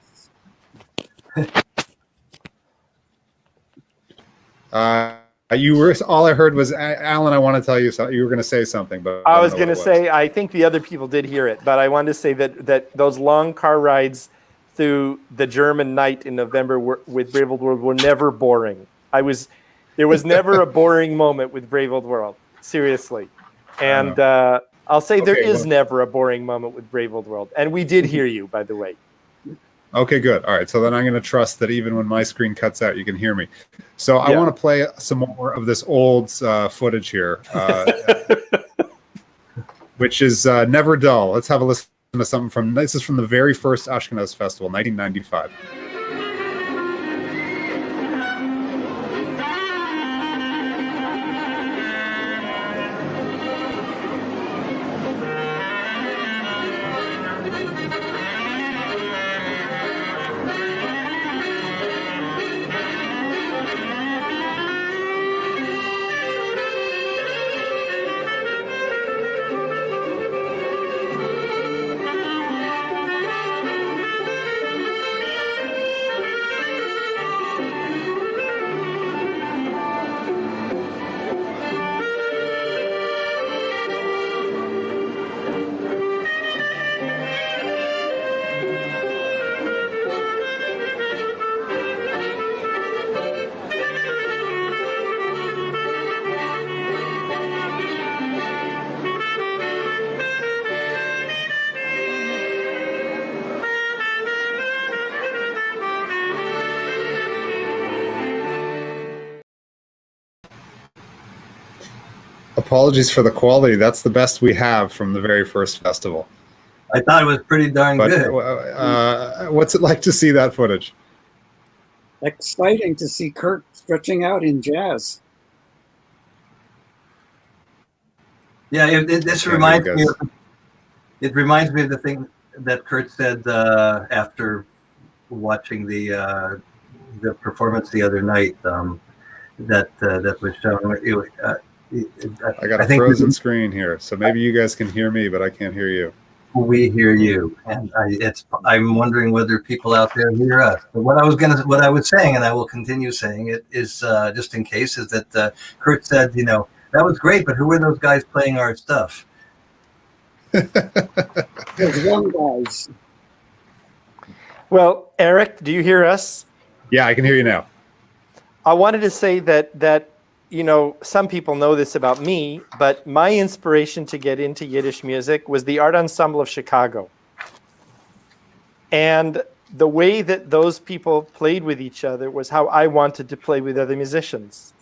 You were. All I heard was Alan. I want to tell you something. You were going to say something, but I was going to say I think the other people did hear it, but I wanted to say that those long car rides through the German night in November with Brave Old World were never boring. There was never a boring moment with Brave Old World. Seriously, and I'll say there is never a boring moment with Brave Old World, and we did hear you, by the way. Okay, good. All right, so then I'm going to trust that even when my screen cuts out, you can hear me. So I want to play some more of this old footage here, which is never dull. Let's have a listen to something this is from the very first Ashkenaz Festival, 1995. Apologies for the quality. That's the best we have from the very first festival. I thought it was pretty darn good. What's it like to see that footage? Exciting to see Kurt stretching out in jazz. Yeah, this reminds me. It reminds me of the thing that Kurt said after watching the performance the other night. That was shown. I got a frozen screen here, so maybe you guys can hear me, but I can't hear you. We hear you, and I'm wondering whether people out there hear us. But what I was saying, and I will continue saying it, is just in case, is that Kurt said, that was great, but who are those guys playing our stuff? There's one guys. Well, Eric, do you hear us? Yeah, I can hear you now. I wanted to say that some people know this about me, but my inspiration to get into Yiddish music was the Art Ensemble of Chicago. And the way that those people played with each other was how I wanted to play with other musicians.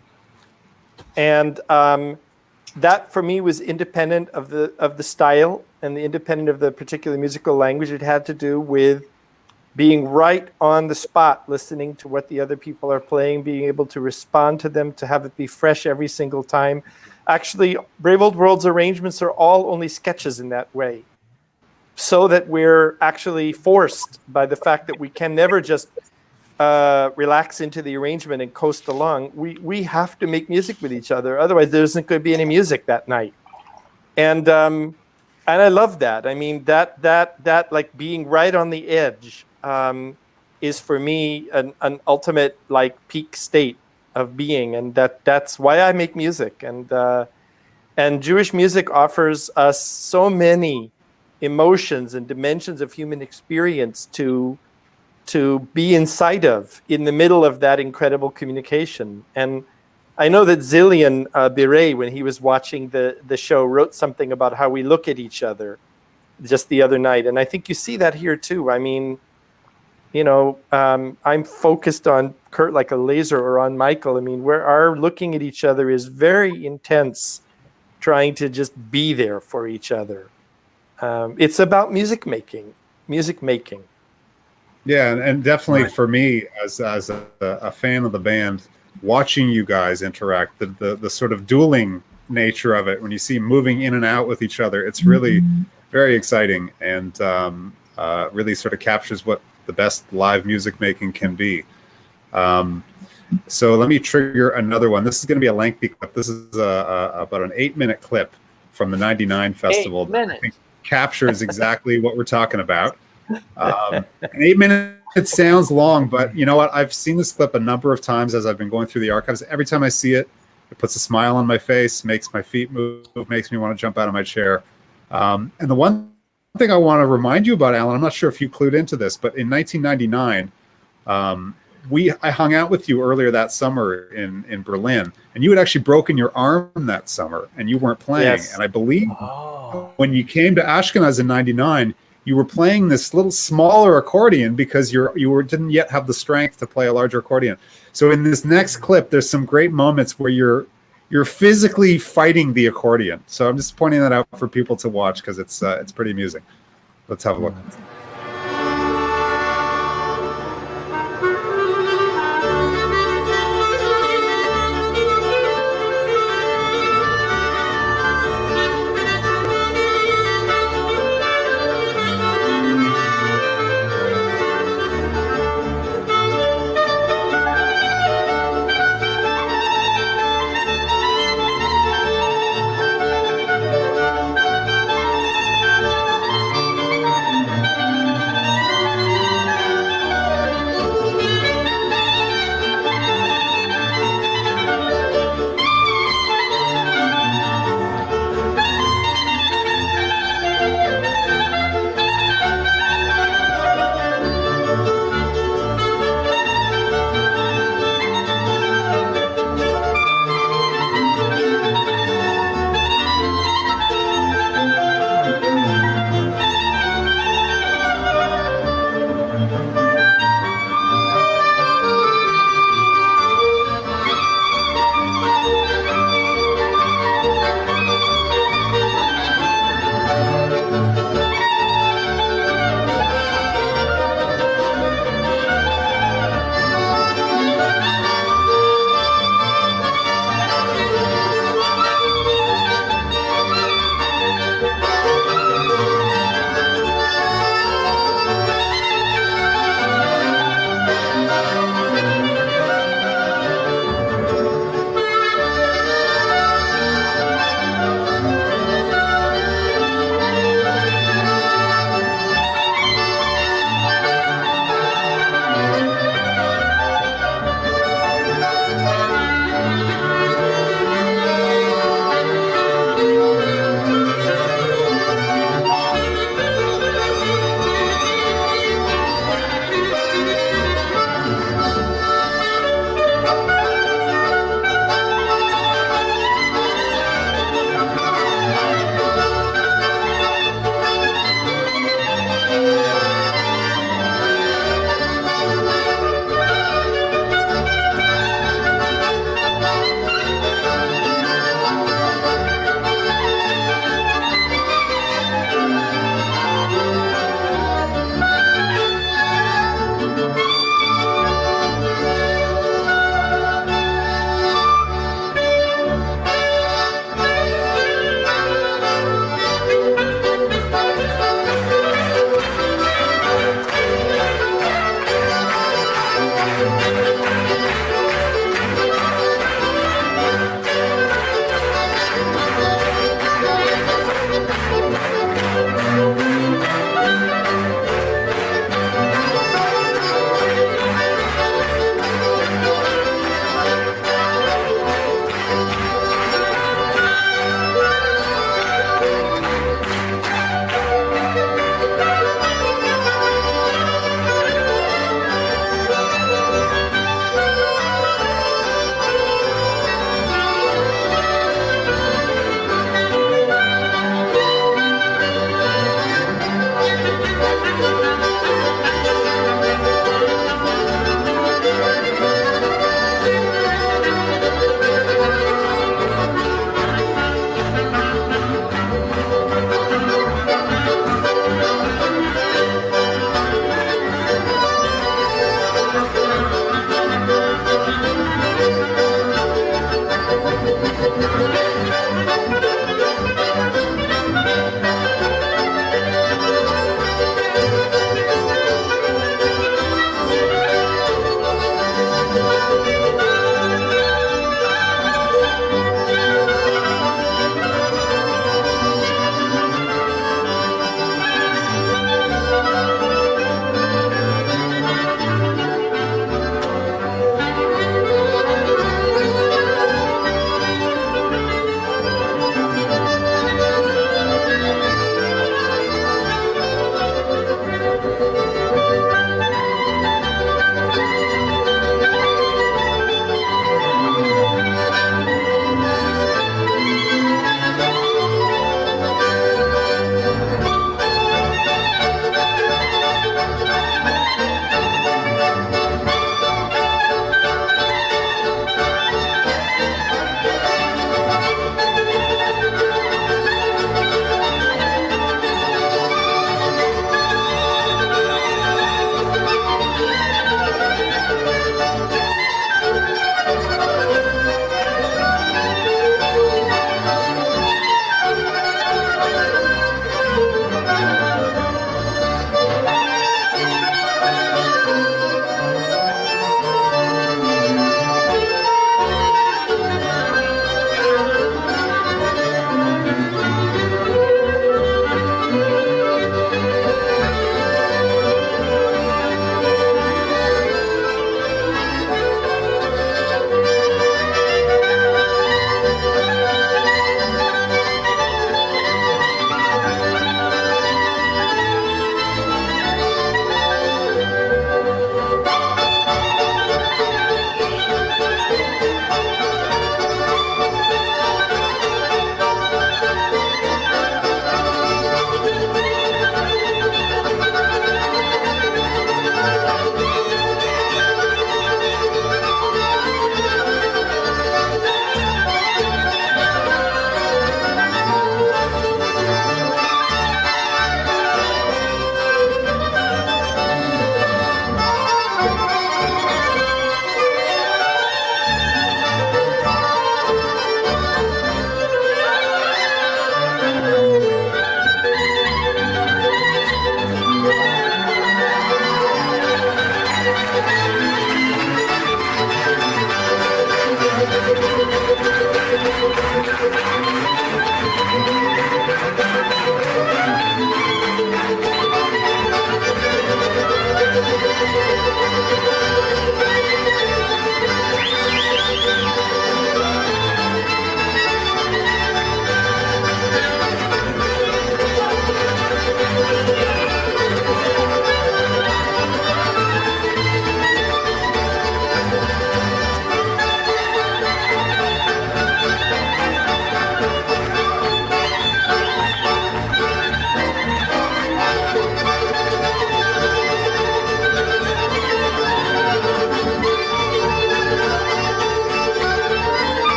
And that for me was independent of the style and the independent of the particular musical language. It had to do with being right on the spot, listening to what the other people are playing, being able to respond to them, to have it be fresh every single time. Actually, Brave Old World's arrangements are all only sketches in that way, so that we're actually forced by the fact that we can never just relax into the arrangement and coast along. We have to make music with each other, otherwise there isn't going to be any music that night. And I love that. I mean, that like being right on the edge is for me an ultimate like peak state of being, and that's why I make music. And Jewish music offers us so many emotions and dimensions of human experience to be inside of in the middle of that incredible communication. And I know that Zillion Biret, when he was watching the show, wrote something about how we look at each other just the other night, and I think you see that here too. I mean, I'm focused on Kurt like a laser, or on Michael. I mean, where our looking at each other is very intense, trying to just be there for each other. It's about music making. Yeah, and definitely for me, as a fan of the band, watching you guys interact, the sort of dueling nature of it, when you see moving in and out with each other, it's really very exciting, and really sort of captures what the best live music making can be. So let me trigger another one. This is going to be a lengthy clip. This is about an 8-minute clip from the '99 festival that I think captures exactly what we're talking about. An 8 minutes, it sounds long, but you know what? I've seen this clip a number of times as I've been going through the archives. Every time I see it, it puts a smile on my face, makes my feet move, makes me want to jump out of my chair. And the one thing I want to remind you about, Alan, I'm not sure if you clued into this, but in 1999, I hung out with you earlier that summer in Berlin, and you had actually broken your arm that summer, and you weren't playing. Yes. And I believe when you came to Ashkenaz in '99, you were playing this little smaller accordion because you didn't yet have the strength to play a larger accordion. So in this next clip, there's some great moments where you're physically fighting the accordion. So I'm just pointing that out for people to watch because it's pretty amusing. Let's have a look.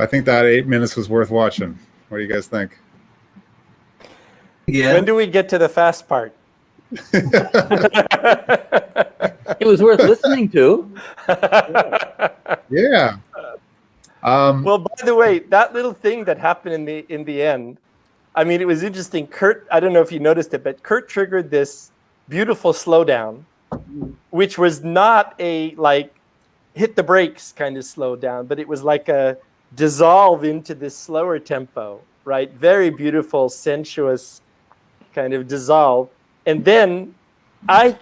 I think that 8 minutes was worth watching. What do you guys think? Yeah. When do we get to the fast part? It was worth listening to. Yeah. Well, by the way, that little thing that happened in the end, I mean, it was interesting. Kurt, I don't know if you noticed it, but Kurt triggered this beautiful slowdown, which was not a like hit the brakes kind of slowdown, but it was like a dissolve into this slower tempo, right? Very beautiful, sensuous kind of dissolve. And then I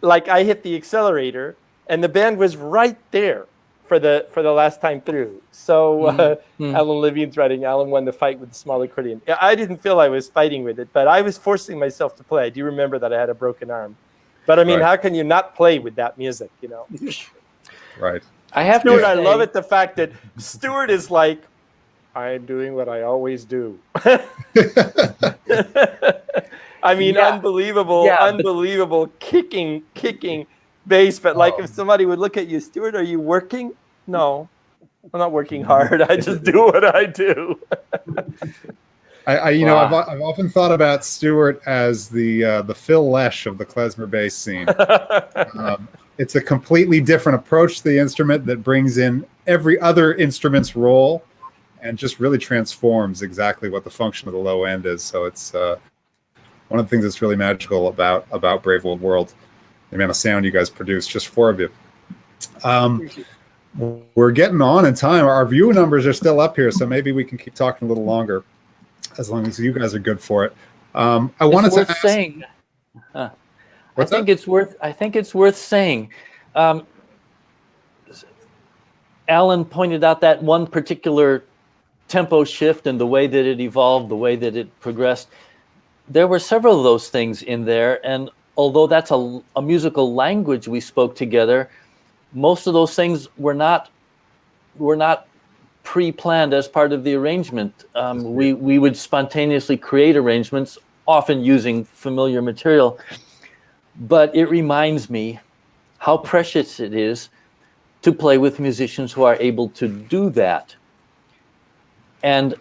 hit the accelerator, and the band was right there for the last time through. So Alan Levine's writing, Alan won the fight with the small accordion. I didn't feel I was fighting with it, but I was forcing myself to play. I do remember that I had a broken arm. But I mean, Right. How can you not play with that music, you know? Right. I have Stuart, to I say, love it, the fact that Stuart is like, I'm doing what I always do. I mean, Yeah. unbelievable, Yeah, but- unbelievable kicking bass. But like, if somebody would look at you, Stuart, are you working? No, I'm not working hard. I just do what I do. You know, I've often thought about Stewart as the Phil Lesh of the klezmer bass scene. It's a completely different approach to the instrument that brings in every other instrument's role and just really transforms exactly what the function of the low end is. So it's one of the things that's really magical about Brave Old World, the amount of sound you guys produce, just 4 of you. We're getting on in time. Our view numbers are still up here, so maybe we can keep talking a little longer, as long as you guys are good for it. I wanted to ask, saying. I think it's worth saying. Alan pointed out that one particular tempo shift and the way that it evolved, the way that it progressed. There were several of those things in there, and although that's a musical language we spoke together, most of those things were not pre-planned as part of the arrangement. We would spontaneously create arrangements, often using familiar material. But it reminds me how precious it is to play with musicians who are able to do that. And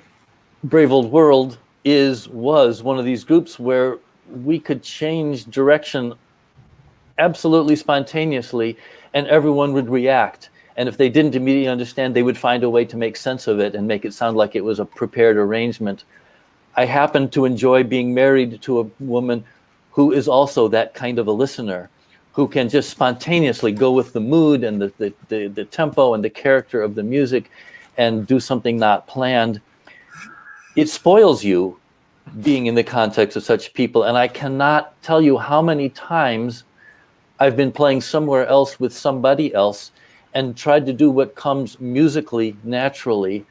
Brave Old World was one of these groups where we could change direction absolutely spontaneously, and everyone would react. And if they didn't immediately understand, they would find a way to make sense of it and make it sound like it was a prepared arrangement. I happen to enjoy being married to a woman who is also that kind of a listener, who can just spontaneously go with the mood and the tempo and the character of the music and do something not planned. It spoils you being in the context of such people. And I cannot tell you how many times I've been playing somewhere else with somebody else and tried to do what comes musically naturally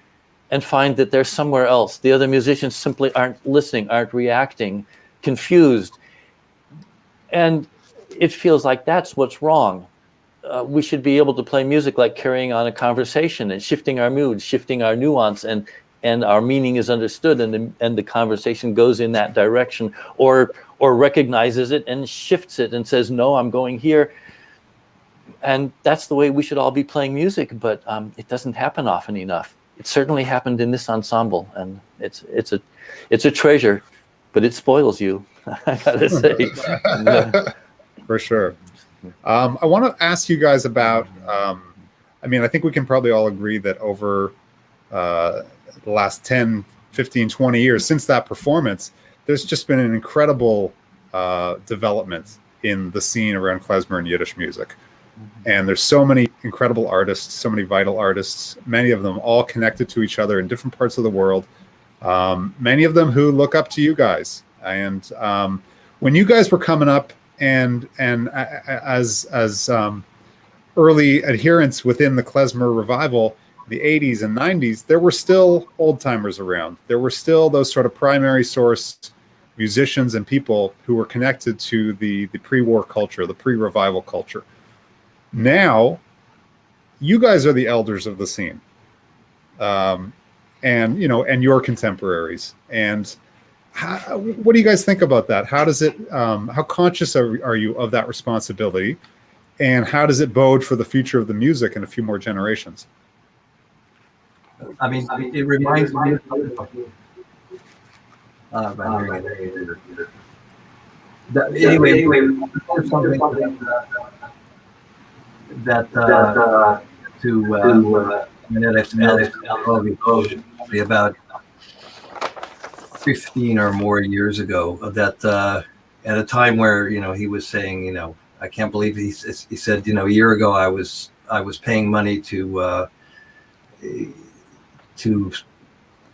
and find that they're somewhere else. The other musicians simply aren't listening, aren't reacting, confused. And it feels like that's what's wrong. We should be able to play music like carrying on a conversation and shifting our mood, shifting our nuance, and our meaning is understood, and the conversation goes in that direction, or recognizes it and shifts it and says, no, I'm going here. And that's the way we should all be playing music, but it doesn't happen often enough. It certainly happened in this ensemble, and it's a treasure, but it spoils you, I gotta say. For sure. I want to ask you guys about, I think we can probably all agree that over the last 10, 15, 20 years since that performance, there's just been an incredible development in the scene around klezmer and Yiddish music. And there's so many incredible artists, so many vital artists, many of them all connected to each other in different parts of the world. Many of them who look up to you guys. And when you guys were coming up and as early adherents within the klezmer revival, the 80s and 90s, there were still old timers around. There were still those sort of primary source musicians and people who were connected to the pre-war culture, the pre-revival culture. Now, you guys are the elders of the scene, and your contemporaries. And what do you guys think about that? How does it? How conscious are you of that responsibility, and how does it bode for the future of the music in a few more generations? I mean, it reminds me of I'm hearing it. Anyway, something that probably about 15 or more years ago, that at a time where he was saying, I can't believe he said, a year ago I was paying money to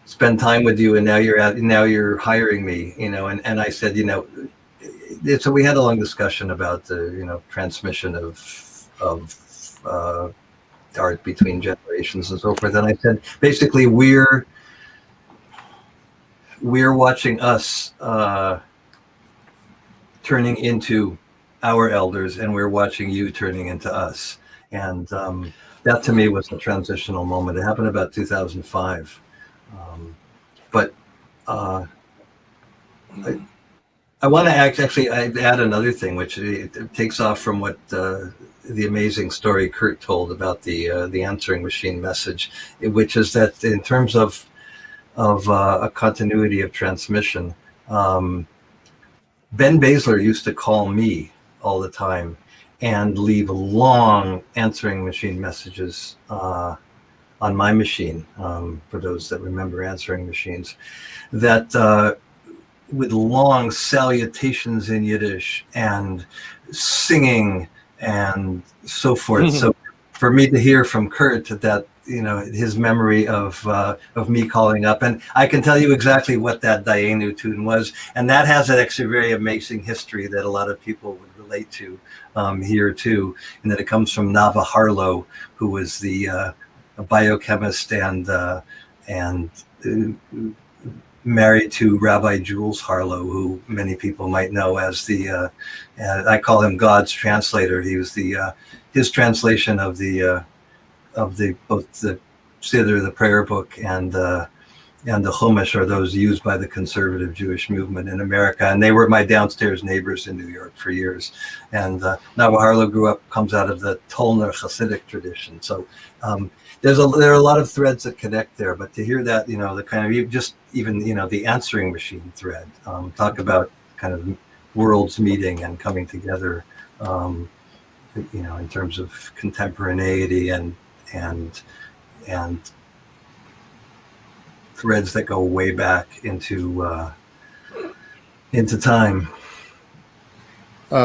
spend time with you, and now you're hiring me, and I said, so we had a long discussion about the transmission of art between generations and so forth, and I said basically we're watching us turning into our elders, and we're watching you turning into us, and that to me was a transitional moment. It happened about 2005, but I want to actually add another thing, which it takes off from what the amazing story Kurt told about the answering machine message, which is that in terms of a continuity of transmission, Ben Baszler used to call me all the time and leave long answering machine messages on my machine, for those that remember answering machines, that with long salutations in Yiddish and singing and so forth. So for me to hear from Kurt that his memory of me calling up, and I can tell you exactly what that Dayenu tune was, and that has an actually very amazing history that a lot of people would relate to here too, and that it comes from Nava Harlow, who was a biochemist and married to Rabbi Jules Harlow, who many people might know as I call him God's translator. He was his translation of both the Siddur, the prayer book, and the Chumash are those used by the conservative Jewish movement in America, and they were my downstairs neighbors in New York for years. And Nava Harlow comes out of the Tolner Hasidic tradition, so there are a lot of threads that connect there. But to hear that, the kind of even the answering machine thread, talk about kind of worlds meeting and coming together, in terms of contemporaneity and threads that go way back into time.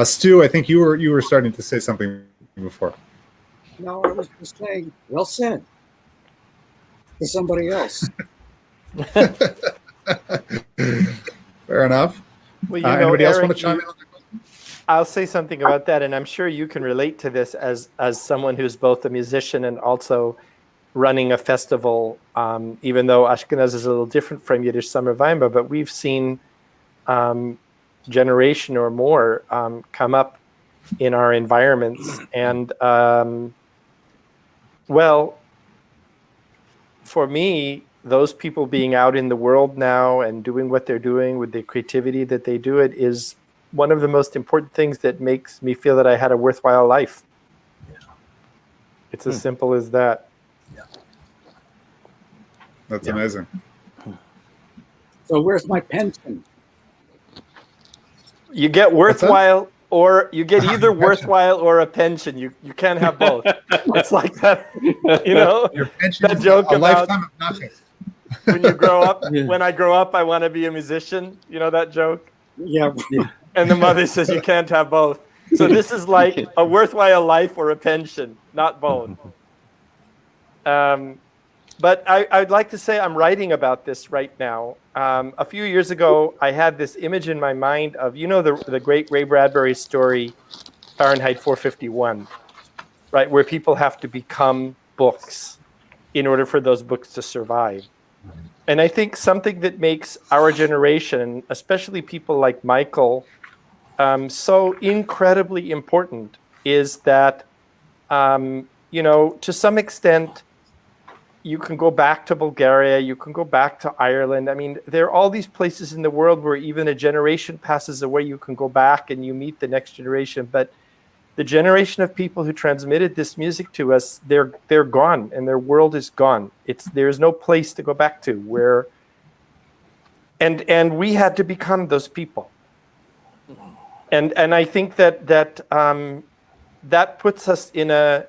Stu, I think you were starting to say something before. No, I was just saying, well said, to somebody else. Fair enough. Well, anybody else Eric, want to chime in on that question? I'll say something about that, and I'm sure you can relate to this as someone who's both a musician and also running a festival, even though Ashkenaz is a little different from Yiddish Summer Weimar, but we've seen generation or more come up in our environments. And well, for me, those people being out in the world now and doing what they're doing with the creativity that they do, it is one of the most important things that makes me feel that I had a worthwhile life. Yeah. It's as simple as that. Yeah. That's amazing. So where's my pension? You get worthwhile, or you get either worthwhile or a pension. You can't have both. It's like that, Your pension that joke a about lifetime of nothing. when you grow up. When I grow up, I want to be a musician. You know that joke? Yeah. And the mother says you can't have both. So this is like a worthwhile life or a pension, not both. But I'd like to say I'm writing about this right now. A few years ago, I had this image in my mind of, the great Ray Bradbury story, Fahrenheit 451, right, where people have to become books in order for those books to survive. And I think something that makes our generation, especially people like Michael, so incredibly important is that, to some extent, you can go back to Bulgaria, you can go back to Ireland. I mean, there are all these places in the world where even a generation passes away, you can go back and you meet the next generation. But the generation of people who transmitted this music to us, they're gone, and their world is gone. There's no place to go back to where, and we had to become those people. And I think that puts us in a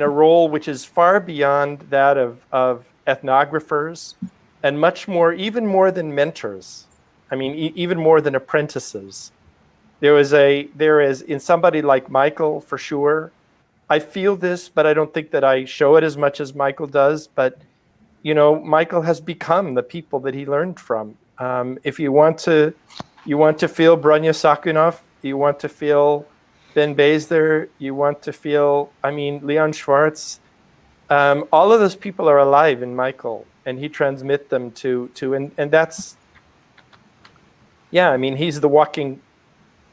role which is far beyond that of ethnographers, and much more, even more than mentors. I mean, even more than apprentices. There is in somebody like Michael, for sure. I feel this, but I don't think that I show it as much as Michael does. But, Michael has become the people that he learned from. If you want to feel Branya Sakunov, you want to feel Ben Baesler, you want to feel, Leon Schwartz. All of those people are alive in Michael, and he transmit them and that's, he's the walking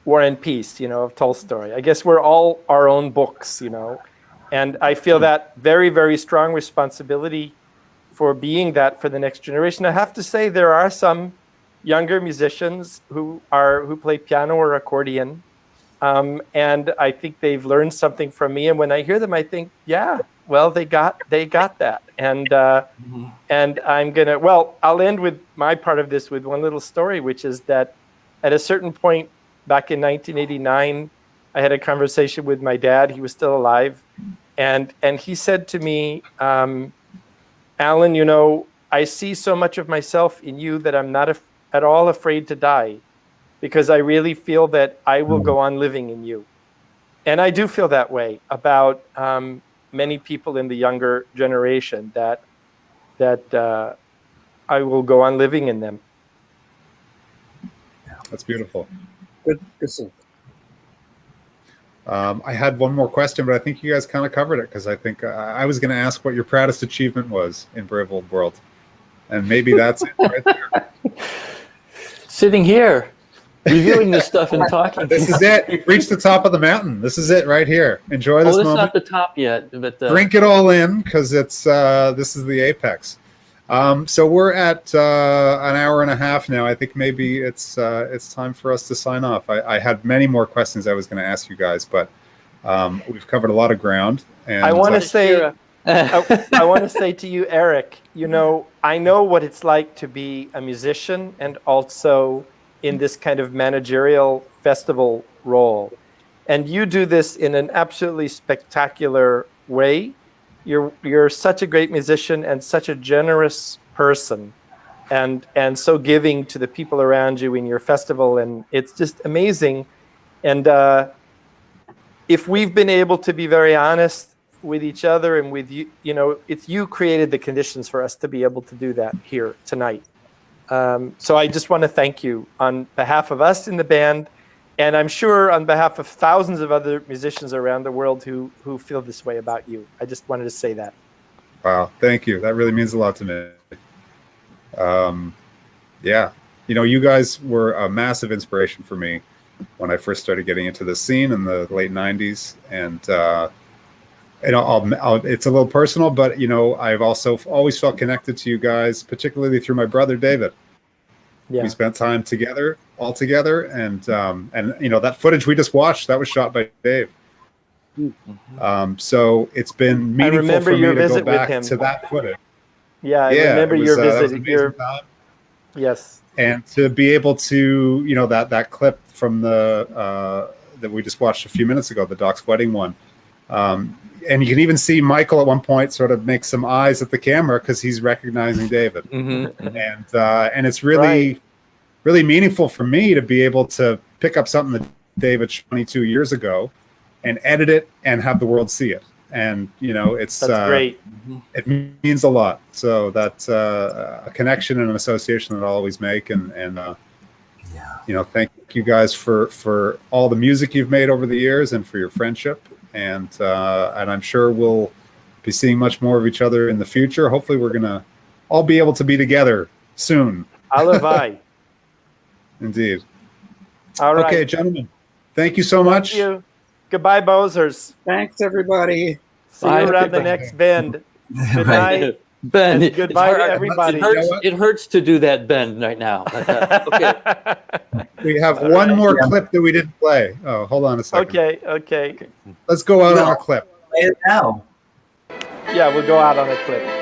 War and Peace, of Tolstoy. I guess we're all our own books, and I feel that very, very strong responsibility for being that for the next generation. I have to say there are some younger musicians who play piano or accordion, and I think they've learned something from me. And when I hear them, I think, yeah, well, they got that. And I'll end with my part of this with one little story, which is that at a certain point back in 1989, I had a conversation with my dad. He was still alive. And he said to me, Alan, I see so much of myself in you that I'm not at all afraid to die, because I really feel that I will go on living in you. And I do feel that way about many people in the younger generation, that I will go on living in them. That's beautiful. Good. I had one more question, but I think you guys kind of covered it, because I think I was going to ask what your proudest achievement was in Brave Old World. And maybe that's it right there. Sitting here, reviewing this stuff and talking. This is it. You've reached the top of the mountain. This is it right here. Enjoy this moment. It's not the top yet, but drink it all in, because this is the apex. So we're at an hour and a half now. I think maybe it's time for us to sign off. I had many more questions I was going to ask you guys, but we've covered a lot of ground. And I want to say, I want to say to you, Eric, I know what it's like to be a musician and also in this kind of managerial festival role. And you do this in an absolutely spectacular way. You're such a great musician and such a generous person, and so giving to the people around you in your festival, and it's just amazing. And if we've been able to be very honest with each other and with you, it's you created the conditions for us to be able to do that here tonight. So I just want to thank you on behalf of us in the band, and I'm sure on behalf of thousands of other musicians around the world who feel this way about you. I just wanted to say that. Wow, thank you. That really means a lot to me. Yeah, you guys were a massive inspiration for me when I first started getting into the scene in the late 90s. And it's a little personal, but I've also always felt connected to you guys, particularly through my brother David. Yeah. We spent time together, all together, and that footage we just watched, that was shot by Dave. So it's been meaningful for me to go back to that footage. Yeah, I remember your visit. Yes, and to be able to, that clip from the that we just watched a few minutes ago, the Doc's wedding one. And you can even see Michael at one point sort of make some eyes at the camera because he's recognizing David. And it's really, really meaningful for me to be able to pick up something that David shot 22 years ago and edit it and have the world see it. And, that's great. It means a lot. So that's a connection and an association that I'll always make. And thank you guys for all the music you've made over the years and for your friendship. And I'm sure we'll be seeing much more of each other in the future. Hopefully we're going to all be able to be together soon. Alavai. Indeed. All right. Okay, gentlemen. Thank you so much. Thank you. Goodbye, Bozers. Thanks, everybody. See you around the next bend. Good night. Ben, goodbye to everybody. It hurts to do that bend right now. Okay. We have All one right. more clip that we didn't play. Oh, hold on a second. Okay. Let's go out on Well, a clip. Play it now. Yeah, we'll go out on a clip.